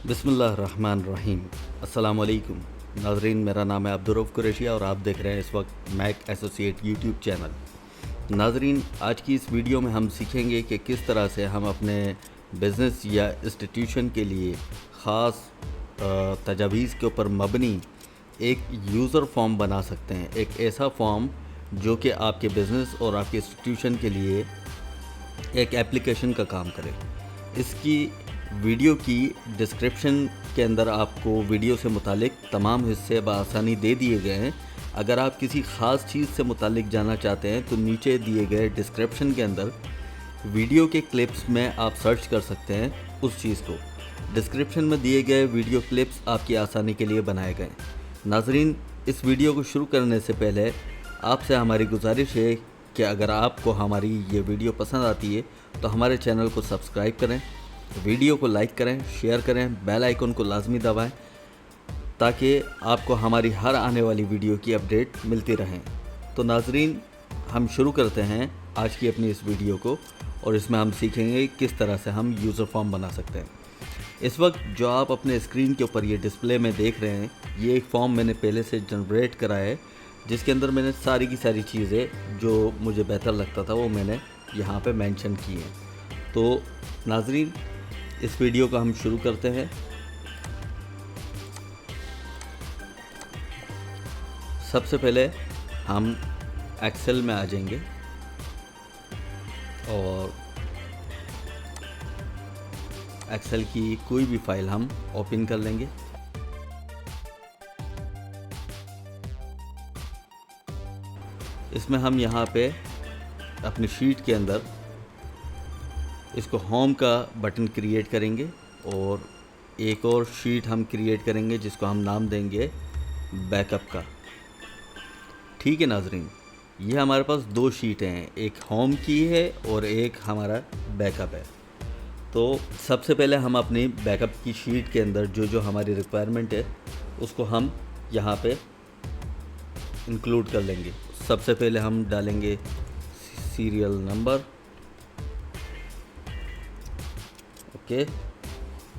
बिस्मिल्लाहिर्रहमानिर्रहीम। अस्सलाम वालेकुम नाज़रीन, मेरा नाम है अब्दुर्रऊफ़ कुरैशी और आप देख रहे हैं इस वक्त मैक एसोसिएट यूट्यूब चैनल। नाज़रीन, आज की इस वीडियो में हम सीखेंगे कि किस तरह से हम अपने बिज़नेस या इंस्टीट्यूशन के लिए ख़ास तजावीज़ के ऊपर मबनी एक यूज़र फॉर्म बना सकते हैं। एक ऐसा फॉर्म जो कि आपके बिज़नेस और आपके इंस्टीट्यूशन के लिए एक एप्लीकेशन का काम करे। इसकी वीडियो की डिस्क्रिप्शन के अंदर आपको वीडियो से मुतालिक तमाम हिस्से बआसानी दे दिए गए हैं। अगर आप किसी ख़ास चीज़ से मुतालिक जानना चाहते हैं तो नीचे दिए गए डिस्क्रिप्शन के अंदर वीडियो के क्लिप्स में आप सर्च कर सकते हैं उस चीज़ को। डिस्क्रिप्शन में दिए गए वीडियो क्लिप्स आपकी आसानी के लिए बनाए गए। नाज़रीन, इस वीडियो को शुरू करने से पहले आपसे हमारी गुजारिश है कि अगर आपको हमारी ये वीडियो पसंद आती है तो हमारे चैनल को सब्सक्राइब करें, वीडियो को लाइक करें, शेयर करें, बेल आइकन को लाजमी दबाएं ताकि आपको हमारी हर आने वाली वीडियो की अपडेट मिलती रहें। तो नाज़रीन, हम शुरू करते हैं आज की अपनी इस वीडियो को और इसमें हम सीखेंगे किस तरह से हम यूज़र फॉर्म बना सकते हैं। इस वक्त जो आप अपने स्क्रीन के ऊपर ये डिस्प्ले में देख रहे हैं, ये एक फॉर्म मैंने पहले से जनरेट करा है जिसके अंदर मैंने सारी की सारी चीज़ें जो मुझे बेहतर लगता था वो मैंने यहाँ पे मेंशन की हैं। तो नाज़रीन, इस वीडियो को हम शुरू करते हैं। सबसे पहले हम एक्सेल में आ जाएंगे और एक्सेल की कोई भी फाइल हम ओपन कर लेंगे। इसमें हम यहाँ पे अपनी शीट के अंदर इसको होम का बटन क्रिएट करेंगे और एक और शीट हम क्रिएट करेंगे जिसको हम नाम देंगे बैकअप का। ठीक है नाज़रीन, ये हमारे पास दो शीटें हैं, एक होम की है और एक हमारा बैकअप है। तो सबसे पहले हम अपनी बैकअप की शीट के अंदर जो जो हमारी रिक्वायरमेंट है उसको हम यहाँ पे इंक्लूड कर लेंगे। सबसे पहले हम डालेंगे सीरियल नंबर, ओके,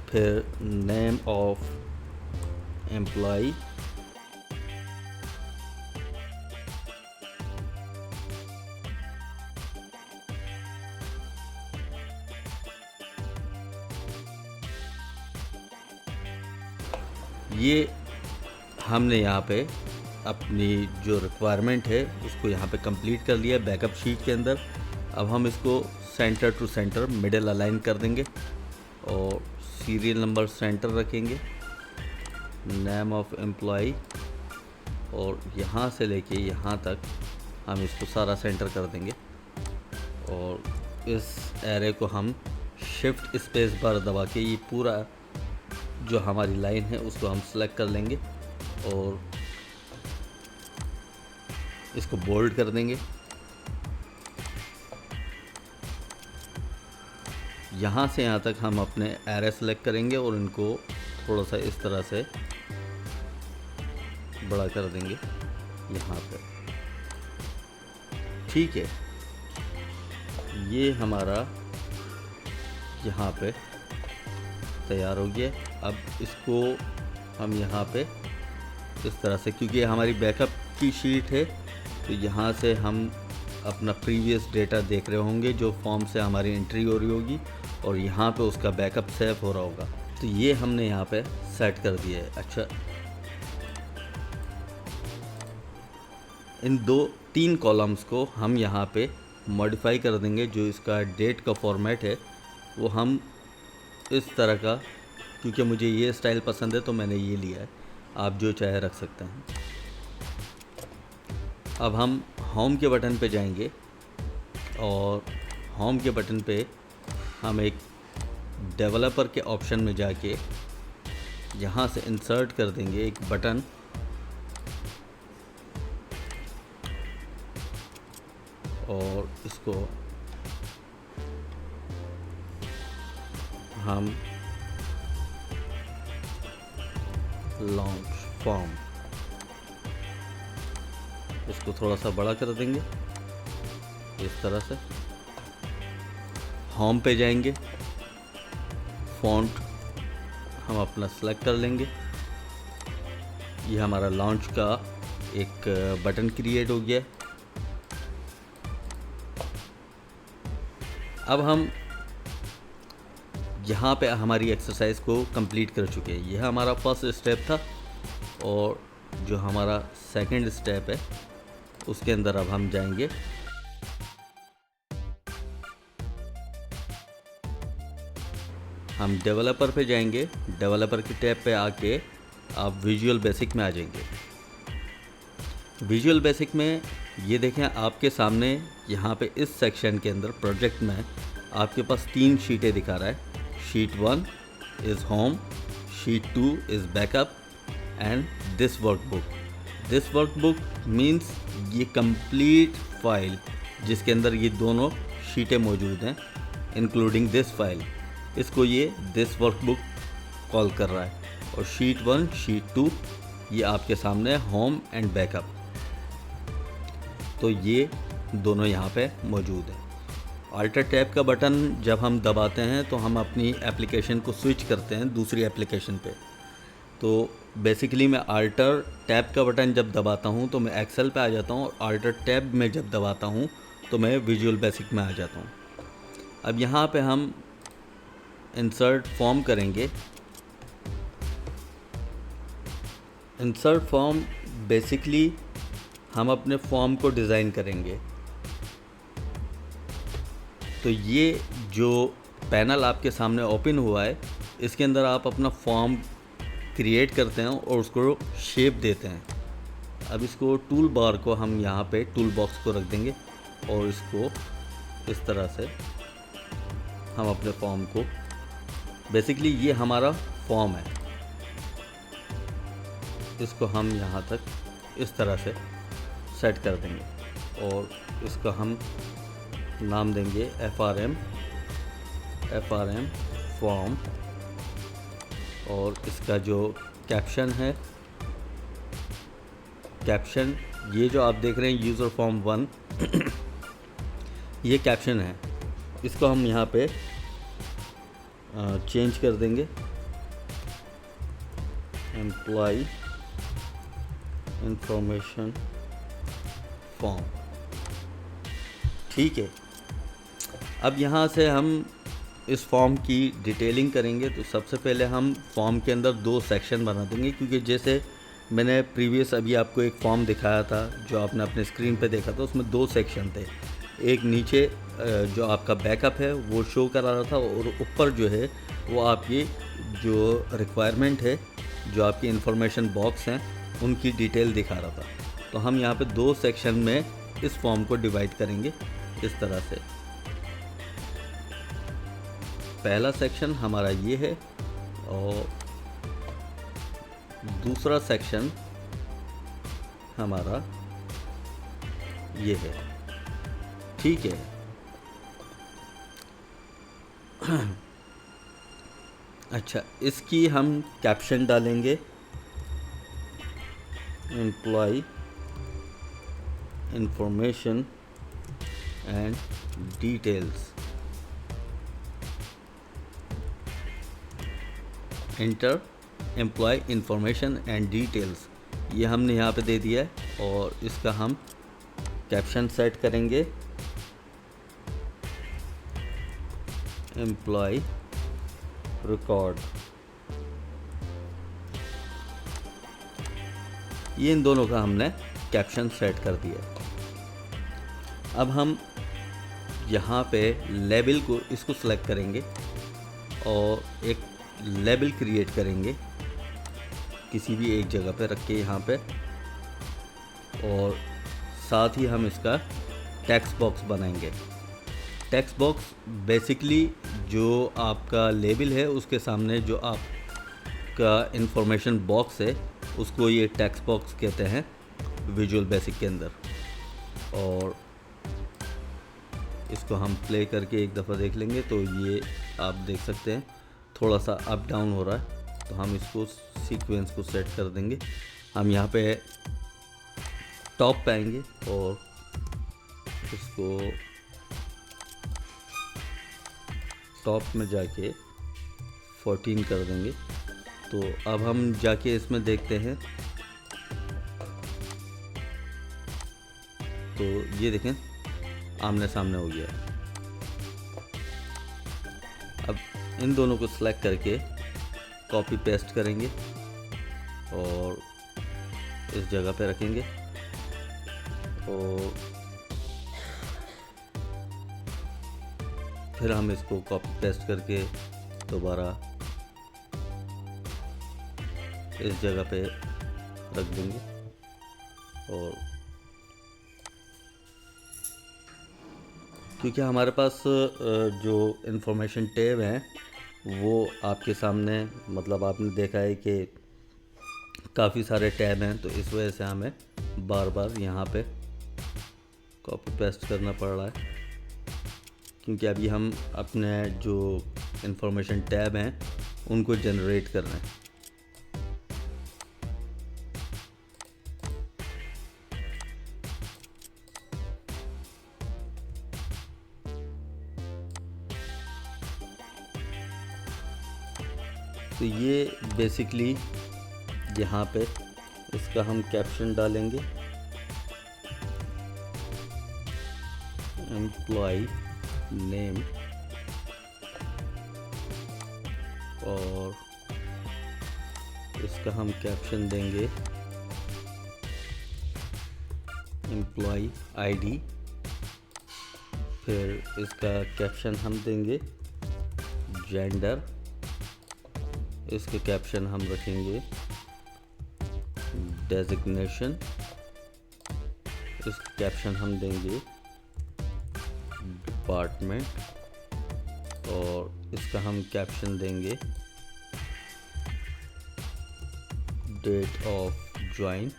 फिर नेम ऑफ एम्प्लॉय, ये हमने यहाँ पे अपनी जो रिक्वायरमेंट है उसको यहाँ पे कंप्लीट कर लिया बैकअप शीट के अंदर। अब हम इसको centre to centre middle align कर देंगे और सीरियल नंबर सेंटर रखेंगे, नेम ऑफ एम्प्लॉय, और यहाँ से लेके यहाँ तक हम इसको सारा सेंटर कर देंगे। और इस एरे को हम शिफ्ट स्पेस बार दबा के ये पूरा जो हमारी लाइन है उसको हम सेलेक्ट कर लेंगे और इसको बोल्ड कर देंगे। यहाँ से यहाँ तक हम अपने एरे सेलेक्ट करेंगे और इनको थोड़ा सा इस तरह से बड़ा कर देंगे यहाँ पे। ठीक है, ये हमारा यहाँ पे तैयार हो गया। अब इसको हम यहाँ पे इस तरह से, क्योंकि हमारी बैकअप की शीट है तो यहाँ से हम अपना प्रीवियस डेटा देख रहे होंगे जो फॉर्म से हमारी एंट्री हो रही होगी और यहाँ पे उसका बैकअप सेव हो रहा होगा। तो ये हमने यहाँ पे सेट कर दिया है। अच्छा, इन तीन कॉलम्स को हम यहाँ पे मॉडिफाई कर देंगे। जो इसका डेट का फॉर्मेट है वो हम इस तरह का, क्योंकि मुझे ये स्टाइल पसंद है तो मैंने ये लिया है, आप जो चाहे रख सकते हैं। अब हम होम के बटन पे जाएंगे और होम के बटन पे हम एक डेवलपर के ऑप्शन में जाके यहाँ से इंसर्ट कर देंगे एक बटन, और इसको हम लॉन्च फॉर्म, इसको थोड़ा सा बड़ा कर देंगे इस तरह से। होम पे जाएंगे, फ़ॉन्ट हम अपना सेलेक्ट कर लेंगे। ये हमारा लॉन्च का एक बटन क्रिएट हो गया। अब हम यहाँ पे हमारी एक्सरसाइज को कंप्लीट कर चुके हैं। यह हमारा फर्स्ट स्टेप था और जो हमारा सेकंड स्टेप है उसके अंदर अब हम जाएंगे। हम डेवलपर पे जाएंगे। डेवलपर की टैब पे आके आप विजुअल बेसिक में आ जाएंगे। विजुअल बेसिक में ये देखें आपके सामने यहाँ पे इस सेक्शन के अंदर प्रोजेक्ट में आपके पास 3 शीटें दिखा रहा है। Sheet 1 is home, sheet 2 is backup and this workbook. This workbook means ये कंप्लीट फाइल जिसके अंदर ये दोनों शीटें मौजूद हैं इंक्लूडिंग दिस फाइल, इसको ये दिस वर्कबुक कॉल कर रहा है। और शीट 1, शीट 2 ये आपके सामने होम एंड बैकअप, तो ये दोनों यहाँ पे मौजूद है। अल्टर टैब का बटन जब हम दबाते हैं तो हम अपनी एप्लीकेशन को स्विच करते हैं दूसरी एप्लीकेशन पे। तो बेसिकली मैं अल्टर टैब का बटन जब दबाता हूँ तो मैं एक्सेल पे आ जाता हूँ, और अल्टर टैब में जब दबाता हूँ तो मैं विजुअल बेसिक में आ जाता हूँ। अब यहाँ पे हम इंसर्ट फॉर्म करेंगे। इंसर्ट फॉर्म बेसिकली हम अपने फॉर्म को डिज़ाइन करेंगे। तो ये जो पैनल आपके सामने ओपन हुआ है इसके अंदर आप अपना फॉर्म क्रिएट करते हैं और उसको शेप देते हैं। अब इसको टूल बार को हम यहाँ पे टूल बॉक्स को रख देंगे और इसको इस तरह से हम अपने फॉर्म को, बेसिकली ये हमारा फॉर्म है, इसको हम यहाँ तक इस तरह से सेट कर देंगे और इसका हम नाम देंगे FRM फॉर्म। और इसका जो कैप्शन है, कैप्शन ये जो आप देख रहे हैं यूज़र फॉर्म 1 ये कैप्शन है, इसको हम यहाँ पे चेंज कर देंगे। एम्प्लॉय इंफॉर्मेशन फॉर्म, ठीक है। अब यहाँ से हम इस फॉर्म की डिटेलिंग करेंगे। तो सबसे पहले हम फॉर्म के अंदर 2 सेक्शन बना देंगे, क्योंकि जैसे मैंने प्रीवियस अभी आपको एक फॉर्म दिखाया था जो आपने अपने स्क्रीन पे देखा था, उसमें 2 सेक्शन थे। एक नीचे जो आपका बैकअप है वो शो करा रहा था, और ऊपर जो है वो आपकी जो रिक्वायरमेंट है, जो आपकी इंफॉर्मेशन बॉक्स हैं उनकी डिटेल दिखा रहा था। तो हम यहाँ पे 2 सेक्शन में इस फॉर्म को डिवाइड करेंगे इस तरह से। पहला सेक्शन हमारा ये है और दूसरा सेक्शन हमारा ये है, ठीक है। अच्छा, इसकी हम कैप्शन डालेंगे employee information and details, enter employee information and details, ये हमने यहाँ पे दे दिया है। और इसका हम कैप्शन सेट करेंगे एम्प्लॉय रिकॉर्ड। ये इन दोनों का हमने कैप्शन सेट कर दिया। अब हम यहाँ पे लेबल को इसको सेलेक्ट करेंगे और एक लेबल क्रिएट करेंगे किसी भी एक जगह पे रख के यहाँ पे, और साथ ही हम इसका टेक्स्ट बॉक्स बनाएंगे। टेक्स्ट बॉक्स बेसिकली जो आपका लेबल है उसके सामने जो आपका इंफॉर्मेशन बॉक्स है उसको ये टेक्स्ट बॉक्स कहते हैं विजुअल बेसिक के अंदर। और इसको हम प्ले करके एक दफ़ा देख लेंगे तो ये आप देख सकते हैं थोड़ा सा अप डाउन हो रहा है। तो हम इसको सीक्वेंस को सेट कर देंगे। हम यहाँ पे टॉप पे आएंगे और इसको टॉप में जाके 14 कर देंगे तो अब हम जाके इसमें देखते हैं। तो ये देखें आमने सामने हो गया। अब इन दोनों को सिलेक्ट करके कॉपी पेस्ट करेंगे और इस जगह पे रखेंगे और फिर हम इसको कॉपी पेस्ट करके दोबारा इस जगह पे रख देंगे और क्योंकि हमारे पास जो इन्फॉर्मेशन टैब हैं वो आपके सामने, मतलब आपने देखा है कि काफ़ी सारे टैब हैं, तो इस वजह से हमें बार बार यहाँ पे कॉपी पेस्ट करना पड़ रहा है, क्योंकि अभी हम अपने जो इन्फॉर्मेशन टैब हैं उनको जनरेट कर रहे हैं। तो ये बेसिकली यहाँ पे इसका हम कैप्शन डालेंगे, एम्प्लॉय नेम, और इसका हम कैप्शन देंगे एम्प्लॉय आईडी। फिर इसका कैप्शन हम देंगे जेंडर, इसके कैप्शन हम रखेंगे डेजिग्नेशन, इसका कैप्शन हम देंगे डिपार्टमेंट, और इसका हम कैप्शन देंगे डेट ऑफ ज्वाइन,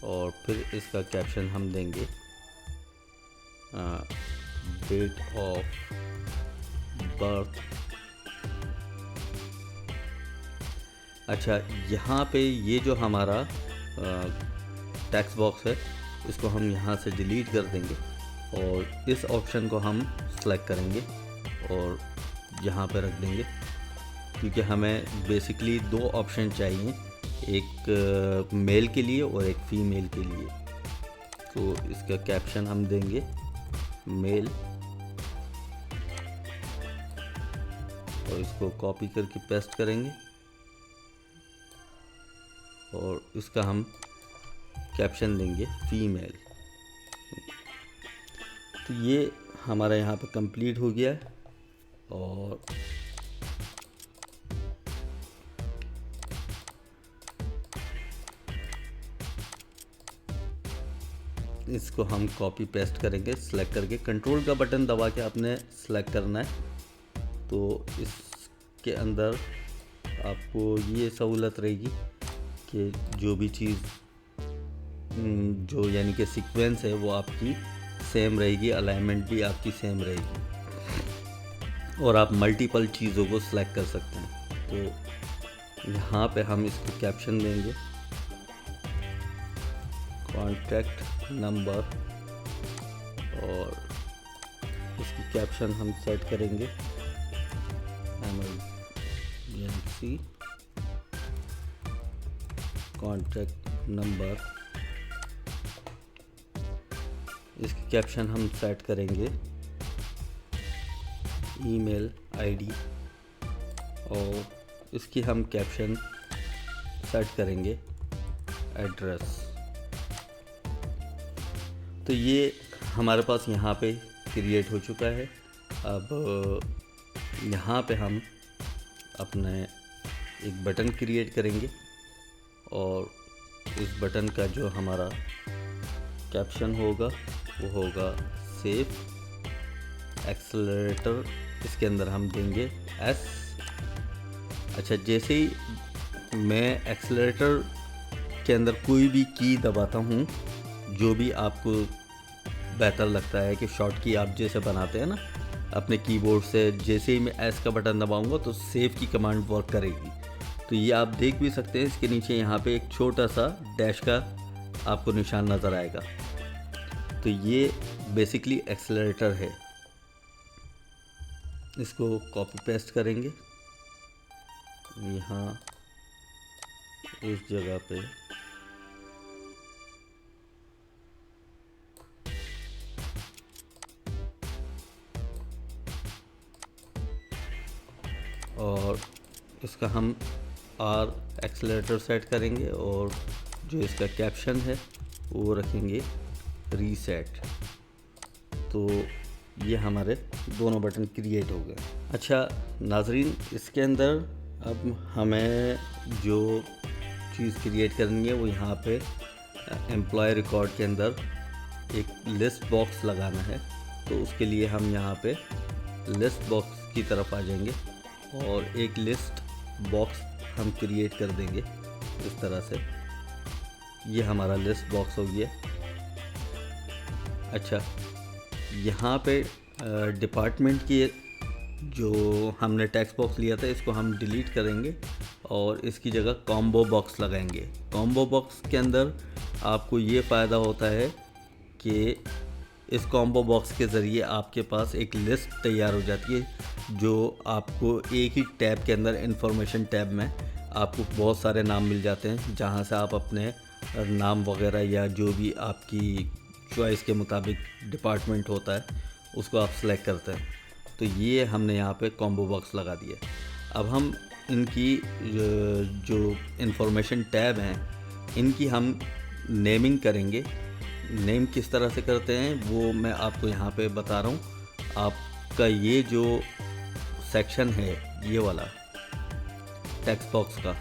और फिर इसका कैप्शन हम देंगे डेट ऑफ बर्थ। अच्छा, यहाँ पे ये जो हमारा टेक्स्ट बॉक्स है इसको हम यहाँ से डिलीट कर देंगे और इस ऑप्शन को हम सेलेक्ट करेंगे और यहाँ पे रख देंगे, क्योंकि हमें बेसिकली दो ऑप्शन चाहिए, एक मेल के लिए और एक फीमेल के लिए। तो इसका कैप्शन हम देंगे मेल और इसको कॉपी करके पेस्ट करेंगे और इसका हम कैप्शन देंगे फीमेल। तो ये हमारा यहाँ पे कंप्लीट हो गया है और इसको हम कॉपी पेस्ट करेंगे। सिलेक्ट करके कंट्रोल का बटन दबा के आपने सेलेक्ट करना है, तो इसके अंदर आपको ये सहूलत रहेगी कि जो भी चीज़ जो यानी कि सीक्वेंस है वो आपकी सेम रहेगी, अलाइनमेंट भी आपकी सेम रहेगी और आप मल्टीपल चीज़ों को सिलेक्ट कर सकते हैं। तो यहाँ पे हम इसको कैप्शन देंगे कॉन्टैक्ट नंबर और इसकी कैप्शन हम सेट करेंगे एमरजेंसी कॉन्टैक्ट नंबर। इसकी कैप्शन हम सेट करेंगे ईमेल आईडी और इसकी हम कैप्शन सेट करेंगे एड्रेस। तो ये हमारे पास यहाँ पे क्रिएट हो चुका है। अब यहाँ पे हम अपने एक बटन क्रिएट करेंगे और इस बटन का जो हमारा कैप्शन होगा वो होगा सेफ एक्सेलरेटर। इसके अंदर हम देंगे एस। अच्छा, जैसे ही मैं एक्सेलरेटर के अंदर कोई भी की दबाता हूँ, जो भी आपको बेहतर लगता है कि शॉर्ट की आप जैसे बनाते हैं ना अपने कीबोर्ड से, जैसे ही मैं एस का बटन दबाऊंगा तो सेव की कमांड वर्क करेगी। तो ये आप देख भी सकते हैं, इसके नीचे यहाँ पे एक छोटा सा डैश का आपको निशान नज़र आएगा। तो ये बेसिकली एक्सेलरेटर है। इसको कॉपी पेस्ट करेंगे यहाँ इस जगह पे और इसका हम आर एक्सेलेरेटर सेट करेंगे और जो इसका कैप्शन है वो रखेंगे रीसेट। तो ये हमारे दोनों बटन क्रिएट हो गए। अच्छा नाजरीन, इसके अंदर अब हमें जो चीज़ क्रिएट करनी है वो यहाँ पे एम्प्लॉय रिकॉर्ड के अंदर एक लिस्ट बॉक्स लगाना है। तो उसके लिए हम यहाँ पे लिस्ट बॉक्स की तरफ आ जाएंगे और एक लिस्ट बॉक्स हम क्रिएट कर देंगे इस तरह से। ये हमारा लिस्ट बॉक्स हो गया। अच्छा, यहाँ पे डिपार्टमेंट की जो हमने टेक्स्ट बॉक्स लिया था इसको हम डिलीट करेंगे और इसकी जगह कॉम्बो बॉक्स लगाएंगे। कॉम्बो बॉक्स के अंदर आपको ये फ़ायदा होता है कि इस कॉम्बो बॉक्स के ज़रिए आपके पास एक लिस्ट तैयार हो जाती है जो आपको एक ही टैब के अंदर इंफॉर्मेशन टैब में आपको बहुत सारे नाम मिल जाते हैं, जहां से आप अपने नाम वगैरह या जो भी आपकी चॉइस के मुताबिक डिपार्टमेंट होता है उसको आप सेलेक्ट करते हैं। तो ये हमने यहाँ पे कॉम्बो बॉक्स लगा दिया। अब हम इनकी जो इंफॉर्मेशन टैब हैं इनकी हम नेमिंग करेंगे। नेम किस तरह से करते हैं वो मैं आपको यहाँ पे बता रहा हूँ। आपका ये जो सेक्शन है ये वाला टेक्स्ट बॉक्स का,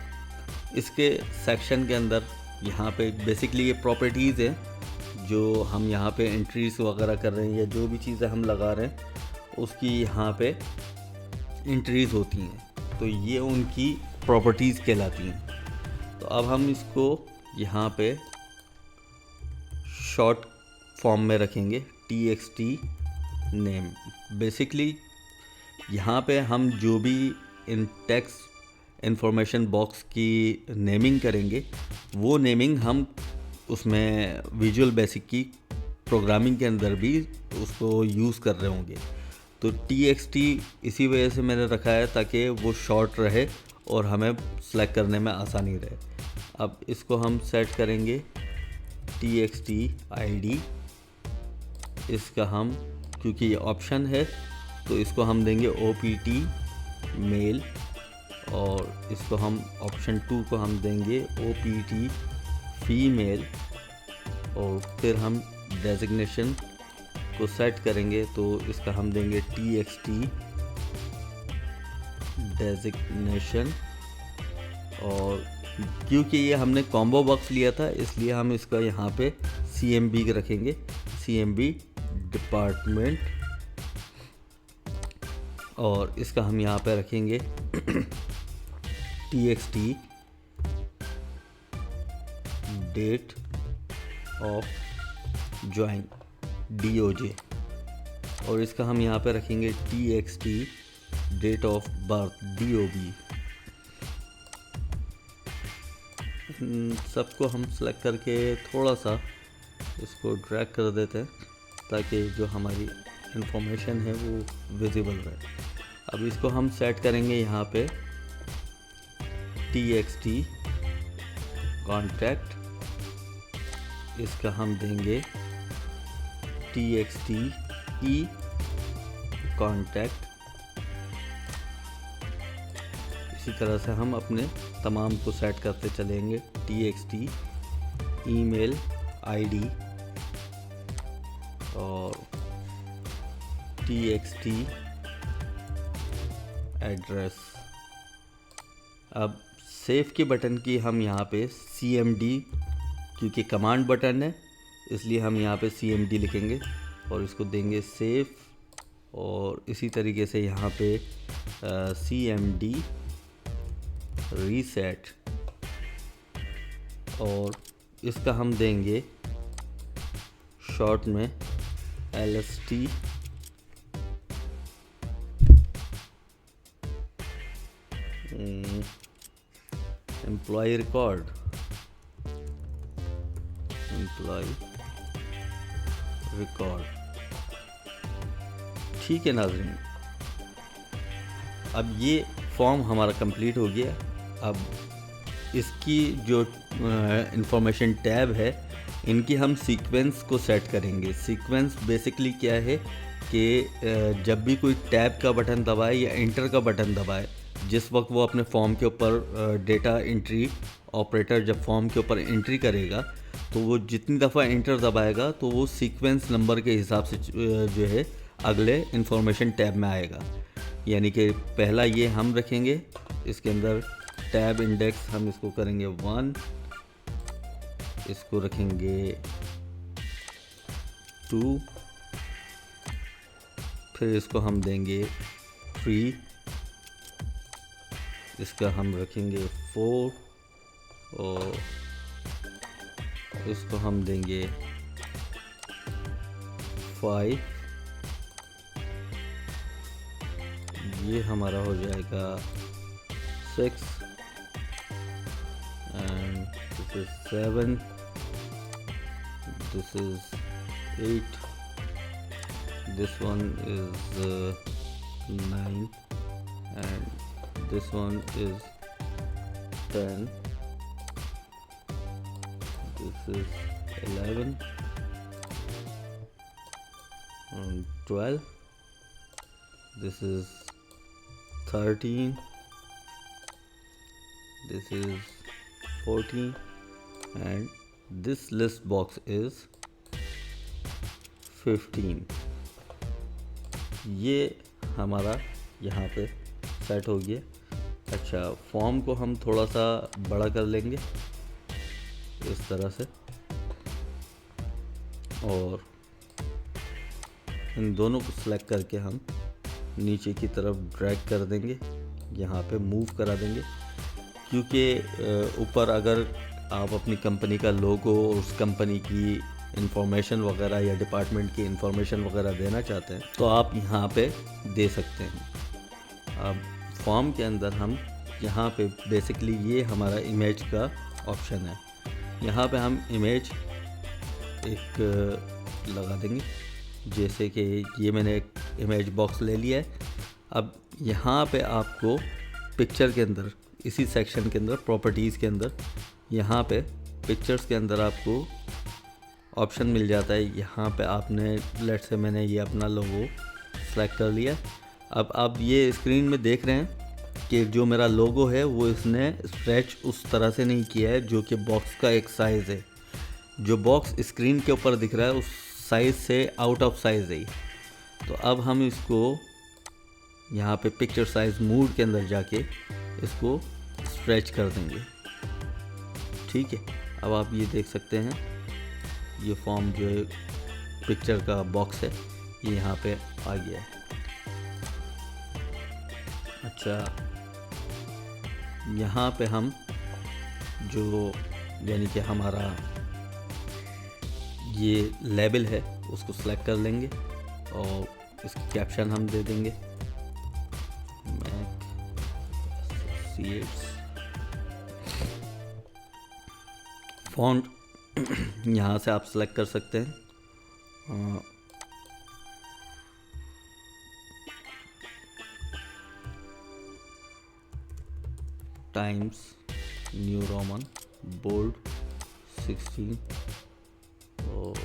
इसके सेक्शन के अंदर यहाँ पे बेसिकली ये प्रॉपर्टीज़ हैं जो हम यहाँ पे एंट्रीज वगैरह कर रहे हैं या जो भी चीज़ें हम लगा रहे हैं उसकी यहाँ पे एंट्रीज होती हैं। तो ये उनकी प्रॉपर्टीज़ कहलाती हैं। तो अब हम इसको यहाँ पे शॉर्ट फॉर्म में रखेंगे txt नेम। बेसिकली यहाँ पे हम जो भी इन टेक्स्ट इंफॉर्मेशन बॉक्स की नेमिंग करेंगे वो नेमिंग हम उसमें विजुअल बेसिक की प्रोग्रामिंग के अंदर भी उसको यूज़ कर रहे होंगे। तो txt इसी वजह से मैंने रखा है ताकि वो शॉर्ट रहे और हमें सेलेक्ट करने में आसानी रहे। अब इसको हम सेट करेंगे txt id। इसका हम क्योंकि ये ऑप्शन है तो इसको हम देंगे opt मेल और इसको हम ऑप्शन 2 को हम देंगे opt फीमेल और फिर हम डेजिग्नेशन को सेट करेंगे तो इसका हम देंगे txt डेजिग्नेशन। और क्योंकि ये हमने कॉम्बो बॉक्स लिया था इसलिए हम इसका यहाँ पे cmb रखेंगे, cmb डिपार्टमेंट। और इसका हम यहाँ पे रखेंगे txt date of join doj और इसका हम यहाँ पे रखेंगे txt date of birth dob। सबको हम सेलेक्ट करके थोड़ा सा इसको ड्रैग कर देते हैं ताकि जो हमारी इंफॉर्मेशन है वो विजिबल रहे। अब इसको हम सेट करेंगे यहाँ पे txt कॉन्टैक्ट। इसका हम देंगे txt ई कॉन्टैक्ट। इसी तरह से हम अपने तमाम को सेट करते चलेंगे। txt ईमेल आईडी और txt एड्रेस। अब सेव के बटन की हम यहाँ पे cmd, क्योंकि कमांड बटन है इसलिए हम यहाँ पे cmd लिखेंगे और इसको देंगे सेव। और इसी तरीके से यहाँ पे cmd रीसेट और इसका हम देंगे शॉर्ट में lst एम्प्लॉय रिकॉर्ड ठीक है नाज़रीन, अब ये फॉर्म हमारा कंप्लीट हो गया। अब इसकी जो इंफॉर्मेशन टैब है, इनकी हम सीक्वेंस को सेट करेंगे। सीक्वेंस बेसिकली क्या है कि जब भी कोई टैब का बटन दबाए या इंटर का बटन दबाए, जिस वक्त वो अपने फॉर्म के ऊपर डेटा एंट्री ऑपरेटर जब फॉर्म के ऊपर एंट्री करेगा, तो वो जितनी दफ़ा इंटर दबाएगा तो वो सीक्वेंस नंबर के हिसाब से जो है अगले इंफॉर्मेशन टैब में आएगा। यानी कि पहला ये हम रखेंगे, इसके अंदर टैब इंडेक्स हम इसको करेंगे 1, इसको रखेंगे 2, फिर इसको हम देंगे 3, इसका हम रखेंगे 4 और इसको हम देंगे 5। ये हमारा हो जाएगा 6 and this is 7, this is 8, this one is 9 and this one is 10, this is 11 and 12, this is 13, this is 14 and this list box is 15। ये हमारा यहाँ पे सेट हो गया। अच्छा, फॉर्म को हम थोड़ा सा बड़ा कर लेंगे इस तरह से और इन दोनों को सिलेक्ट करके हम नीचे की तरफ ड्रैग कर देंगे, यहाँ पे मूव करा देंगे। क्योंकि ऊपर अगर आप अपनी कंपनी का लोगो और उस कंपनी की इंफॉर्मेशन वगैरह या डिपार्टमेंट की इंफॉर्मेशन वगैरह देना चाहते हैं तो आप यहाँ पे दे सकते हैं। अब फॉर्म के अंदर हम यहाँ पे बेसिकली ये हमारा इमेज का ऑप्शन है, यहाँ पे हम इमेज एक लगा देंगे। जैसे कि ये मैंने एक इमेज बॉक्स ले लिया है। अब यहाँ पे आपको पिक्चर के अंदर, इसी सेक्शन के अंदर प्रॉपर्टीज़ के अंदर, यहाँ पे पिक्चर्स के अंदर आपको ऑप्शन मिल जाता है। यहाँ पे आपने लेट से मैंने ये अपना लोगो सेलेक्ट कर लिया। अब आप ये स्क्रीन में देख रहे हैं कि जो मेरा लोगो है वो इसने स्ट्रेच उस तरह से नहीं किया है जो कि बॉक्स का एक साइज़ है। जो बॉक्स स्क्रीन के ऊपर दिख रहा है उस साइज़ से आउट ऑफ साइज़ है। तो अब हम इसको यहाँ पे पिक्चर साइज़ मोड के अंदर जाके इसको स्ट्रेच कर देंगे। ठीक है, अब आप ये देख सकते हैं ये फॉर्म जो है पिक्चर का बॉक्स है ये यहाँ पे आ गया है। अच्छा, यहाँ पे हम जो यानी कि हमारा ये लेबल है उसको सेलेक्ट कर लेंगे और इसका कैप्शन हम दे देंगे मैक एसोसिएट्स। फॉन्ट यहाँ से आप सेलेक्ट कर सकते हैं। टाइम्स न्यू रोमन बोल्ड 16 और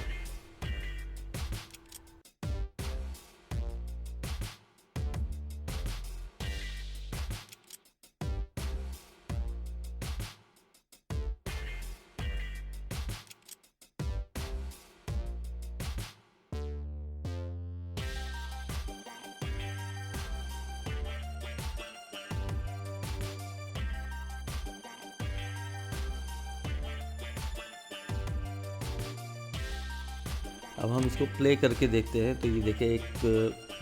अब हम इसको प्ले करके देखते हैं। तो ये देखिए एक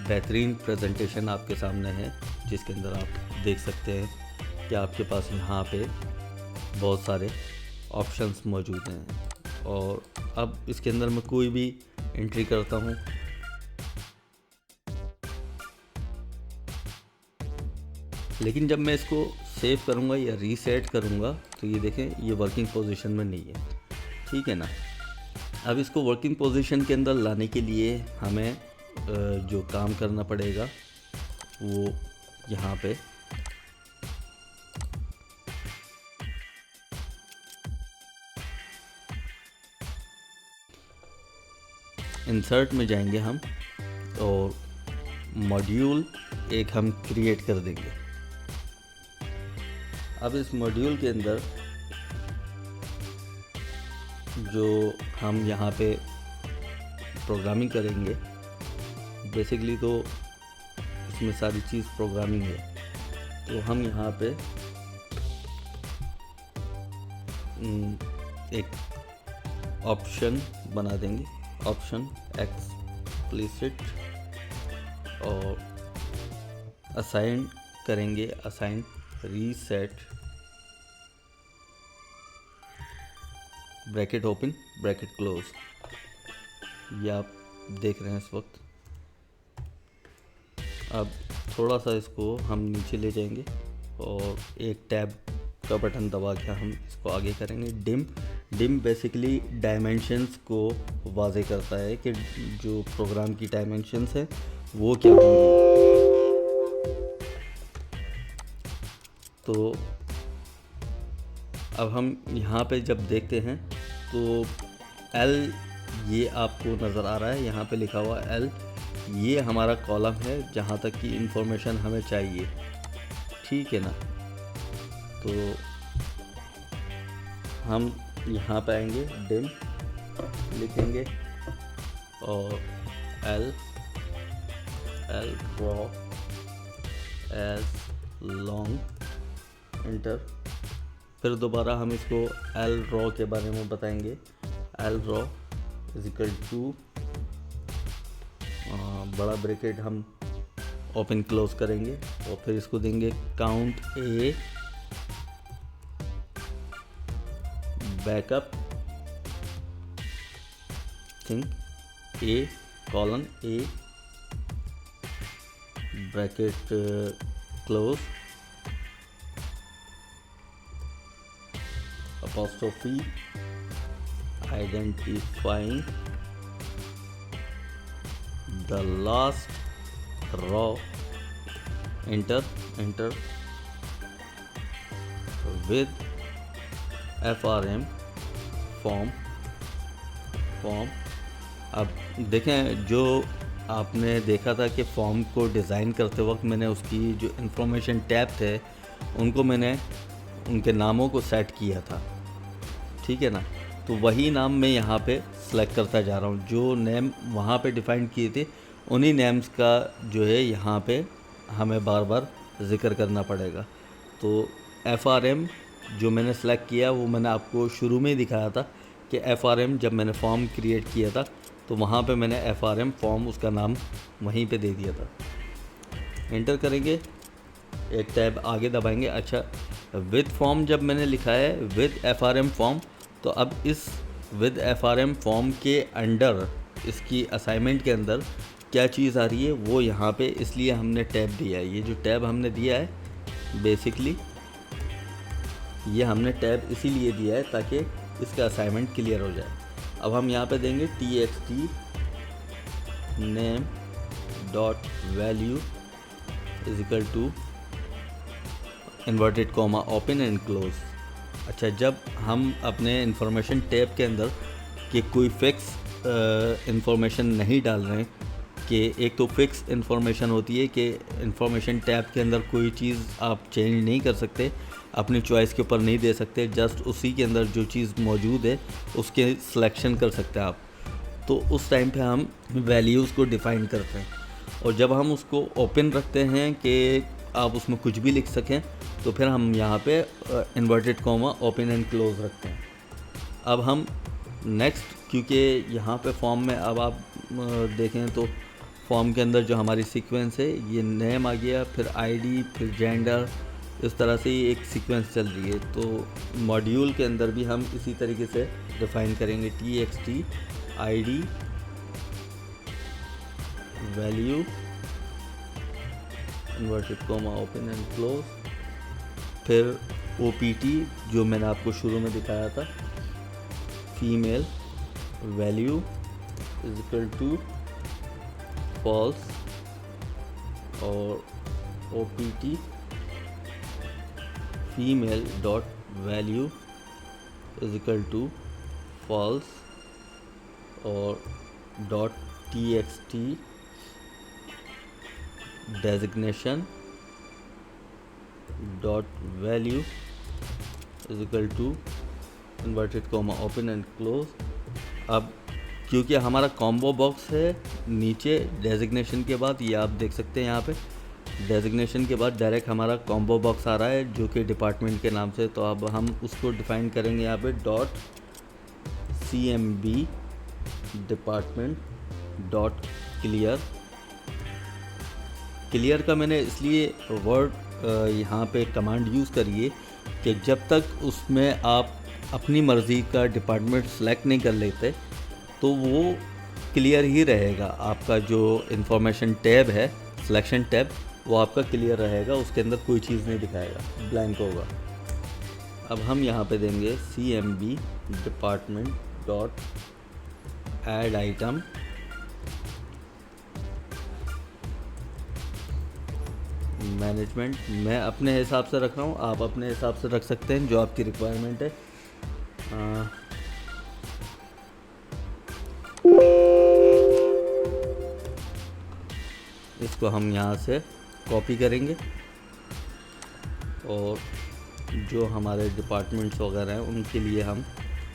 बेहतरीन प्रेजेंटेशन आपके सामने है जिसके अंदर आप देख सकते हैं कि आपके पास यहाँ पे बहुत सारे ऑप्शंस मौजूद हैं। और अब इसके अंदर मैं कोई भी एंट्री करता हूँ, लेकिन जब मैं इसको सेव करूँगा या रीसेट करूँगा तो ये देखें ये वर्किंग पोजीशन में नहीं है। ठीक है ना। अब इसको वर्किंग पोजीशन के अंदर लाने के लिए हमें जो काम करना पड़ेगा वो यहाँ पे इंसर्ट में जाएंगे हम और मॉड्यूल एक हम क्रिएट कर देंगे। अब इस मॉड्यूल के अंदर जो हम यहाँ पे प्रोग्रामिंग करेंगे, बेसिकली तो इसमें सारी चीज़ प्रोग्रामिंग है, तो हम यहाँ पे एक ऑप्शन बना देंगे, ऑप्शन एक्सप्लिसिट, और असाइन करेंगे, assign reset bracket open bracket close. ये आप देख रहे हैं इस वक्त। अब थोड़ा सा इसको हम नीचे ले जाएंगे और एक टैब का बटन दबा के हम इसको आगे करेंगे। डिम बेसिकली डायमेंशंस को वाज़े करता है कि जो प्रोग्राम की डायमेंशंस है वो क्या होंगी। तो अब हम यहाँ पे जब देखते हैं तो L ये आपको नज़र आ रहा है, यहाँ पे लिखा हुआ L, ये हमारा कॉलम है जहाँ तक की इंफॉर्मेशन हमें चाहिए, ठीक है ना। तो हम यहाँ पे आएंगे, डिम लिखेंगे और L raw as long, enter. फिर दोबारा हम इसको L रॉ के बारे में बताएंगे। L raw is equal to बड़ा ब्रैकेट हम ओपन क्लोज करेंगे और फिर इसको देंगे count a backup thing a colon a bracket close apostrophe identifying the last row, enter with FRM form। अब देखें, जो आपने देखा था कि फॉर्म को डिज़ाइन करते वक्त मैंने उसकी जो इंफॉर्मेशन टैब थे उनको मैंने उनके नामों को सेट किया था, ठीक है ना। तो वही नाम मैं यहाँ पे सेलेक्ट करता जा रहा हूँ। जो नेम वहाँ पे डिफ़ाइन किए थे उन्हीं नेम्स का जो है यहाँ पे हमें बार बार ज़िक्र करना पड़ेगा। तो FRM जो मैंने सेलेक्ट किया वो मैंने आपको शुरू में ही दिखाया था कि FRM जब मैंने फॉर्म क्रिएट किया था तो वहाँ पे मैंने FRM फॉर्म उसका नाम वहीं पे दे दिया था। एंटर करेंगे, एक टैब आगे दबाएंगे। अच्छा, विद फॉर्म जब मैंने लिखा है विद FRM फॉर्म, तो अब इस विद FRM फॉर्म के अंडर इसकी असाइनमेंट के अंदर क्या चीज़ आ रही है वो यहाँ पे इसलिए हमने टैब दिया है। ये जो टैब हमने दिया है बेसिकली ये हमने टैब इसीलिए दिया है ताकि इसका असाइनमेंट क्लियर हो जाए। अब हम यहाँ पे देंगे txt name dot value is equal to inverted comma open and close. अच्छा, जब हम अपने इंफॉर्मेशन टैब के अंदर कि कोई फिक्स इंफॉर्मेशन नहीं डाल रहे हैं, कि एक तो फिक्स इंफॉर्मेशन होती है कि इंफॉर्मेशन टैब के अंदर कोई चीज़ आप चेंज नहीं कर सकते, अपनी चॉइस के ऊपर नहीं दे सकते, जस्ट उसी के अंदर जो चीज़ मौजूद है उसके सिलेक्शन कर सकते हैं आप। तो उस टाइम पे हम वैल्यूज़ को डिफ़ाइन करते हैं, और जब हम उसको ओपन रखते हैं कि आप उसमें कुछ भी लिख सकें, तो फिर हम यहाँ पे inverted comma open and close रखते हैं। अब हम नेक्स्ट, क्योंकि यहाँ पे फॉर्म में अब आप देखें तो फॉर्म के अंदर जो हमारी सीक्वेंस है ये नेम आ गया, फिर आईडी, फिर जेंडर, इस तरह से ही एक सीक्वेंस चल रही है। तो मॉड्यूल के अंदर भी हम इसी तरीके से डिफ़ाइन करेंगे txt id value inverted comma open and close, फिर opt जो मैंने आपको शुरू में दिखाया था, female value is equal to false, और opt female dot value is equal to false, और dot txt designation dot value is equal to inverted comma open and close. अब क्योंकि हमारा कॉम्बो बॉक्स है नीचे डेजिग्नेशन के बाद, ये आप देख सकते हैं यहाँ पे डेजिग्नेशन के बाद डायरेक्ट हमारा कॉम्बो बॉक्स आ रहा है जो कि डिपार्टमेंट के नाम से। तो अब हम उसको डिफ़ाइन करेंगे यहाँ पे dot cmb department dot clear. Clear का मैंने इसलिए वर्ड यहाँ पे कमांड यूज़ करिए कि जब तक उसमें आप अपनी मर्ज़ी का डिपार्टमेंट सेलेक्ट नहीं कर लेते तो वो क्लियर ही रहेगा। आपका जो इंफॉर्मेशन टैब है, सिलेक्शन टैब, वो आपका क्लियर रहेगा, उसके अंदर कोई चीज़ नहीं दिखाएगा, ब्लैंक होगा। अब हम यहाँ पे देंगे cmb department dot add item management. मैं अपने हिसाब से रख रहा हूँ, आप अपने हिसाब से रख सकते हैं जो आपकी रिक्वायरमेंट है। इसको हम यहाँ से कॉपी करेंगे और जो हमारे डिपार्टमेंट्स वगैरह हैं उनके लिए हम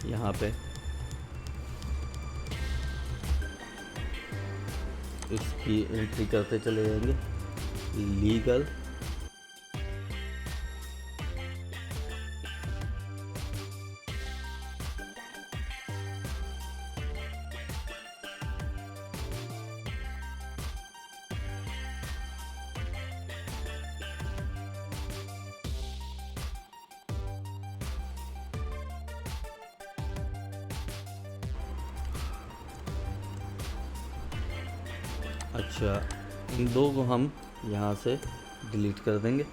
यहाँ पे इसकी एंट्री करते चले जाएंगे। लीगल, अच्छा इन दो को हम यहाँ से डिलीट कर देंगे।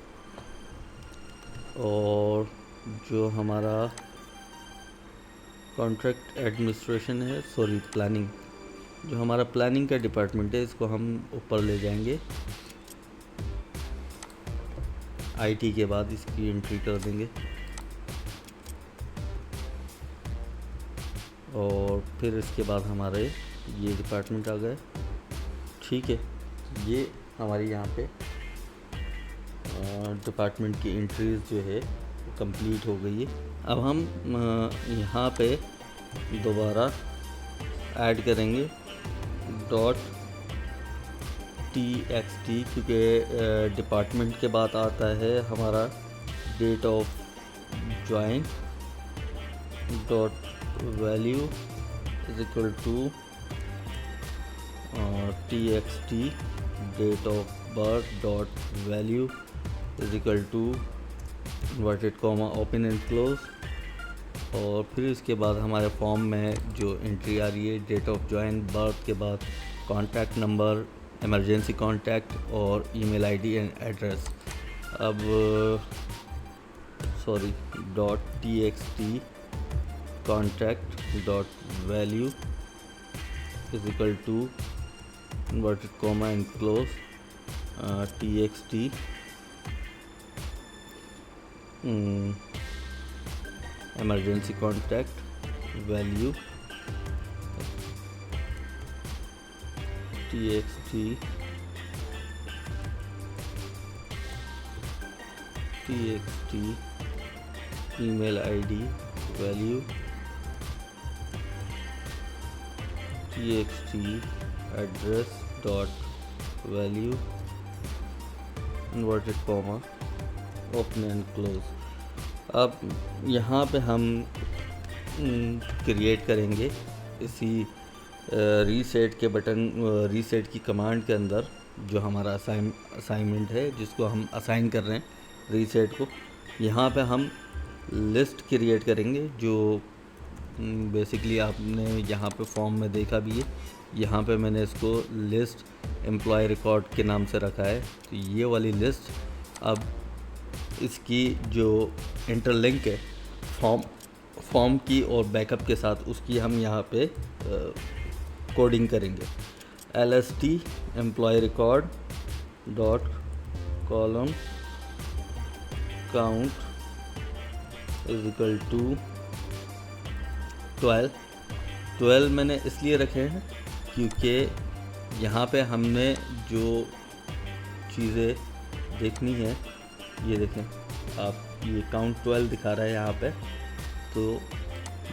और जो हमारा कॉन्ट्रैक्ट एडमिनिस्ट्रेशन है, सॉरी प्लानिंग, जो हमारा प्लानिंग का डिपार्टमेंट है, इसको हम ऊपर ले जाएंगे। आईटी के बाद इसकी एंट्री कर देंगे और फिर इसके बाद हमारे ये डिपार्टमेंट आ गए। ठीक है, ये हमारी यहाँ पे डिपार्टमेंट की एंट्रीज जो है कंप्लीट हो गई है। अब हम यहाँ पे दोबारा ऐड करेंगे डॉट txt, क्योंकि डिपार्टमेंट के बाद आता है हमारा date of join dot value is equal to txt date of birth dot value is equal to inverted comma open and close. और फिर इसके बाद हमारे फॉर्म में जो एंट्री आ रही है डेट ऑफ ज्वाइन, बर्थ के बाद कॉन्टैक्ट नंबर, इमरजेंसी कॉन्टैक्ट और ईमेल आईडी एंड एड्रेस। अब sorry dot txt contact dot value is equal to inverted comma and close txt emergency contact value txt email id value txt address dot value inverted comma open and close. अब यहाँ पे हम create करेंगे इसी reset के button, reset की command के अंदर जो हमारा असाइनमेंट है जिसको हम असाइन कर रहे हैं रीसेट को, यहाँ पे हम लिस्ट क्रिएट करेंगे जो बेसिकली आपने यहाँ पे फॉर्म में देखा भी है। यहाँ पे मैंने इसको लिस्ट एम्प्लॉय रिकॉर्ड के नाम से रखा है। तो ये वाली लिस्ट अब इसकी जो इंटरलिंक है फॉर्म की और बैकअप के साथ, उसकी हम यहाँ पे कोडिंग करेंगे। lst employ record dot column count is equal to 12 मैंने इसलिए रखे हैं क्योंकि यहाँ पे हमने जो चीज़ें देखनी है, ये देखें आप, ये काउंट 12 दिखा रहा है यहाँ पे। तो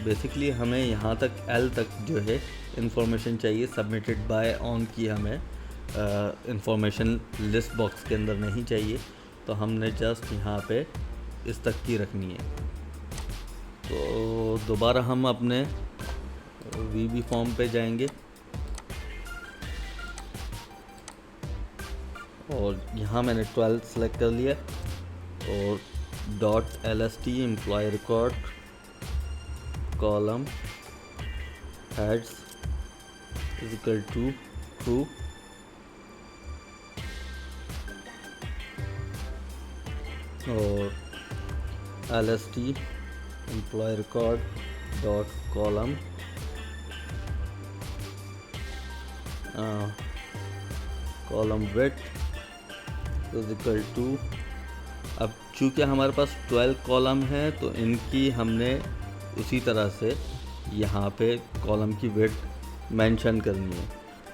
बेसिकली हमें यहाँ तक एल तक जो है इंफॉर्मेशन चाहिए, सबमिटेड बाय ऑन की हमें इंफॉर्मेशन लिस्ट बॉक्स के अंदर नहीं चाहिए। तो हमने जस्ट यहाँ पे इस तक की रखनी है। तो दोबारा हम अपने वीबी फॉर्म पे जाएंगे और यहाँ मैंने 12 सेलेक्ट कर लिया और .lst employ record column heads is equal to true और lst employ record dot column column width is equal to. अब चूँकि हमारे पास 12 कॉलम है तो इनकी हमने उसी तरह से यहाँ पे कॉलम की विड्थ मेंशन करनी है।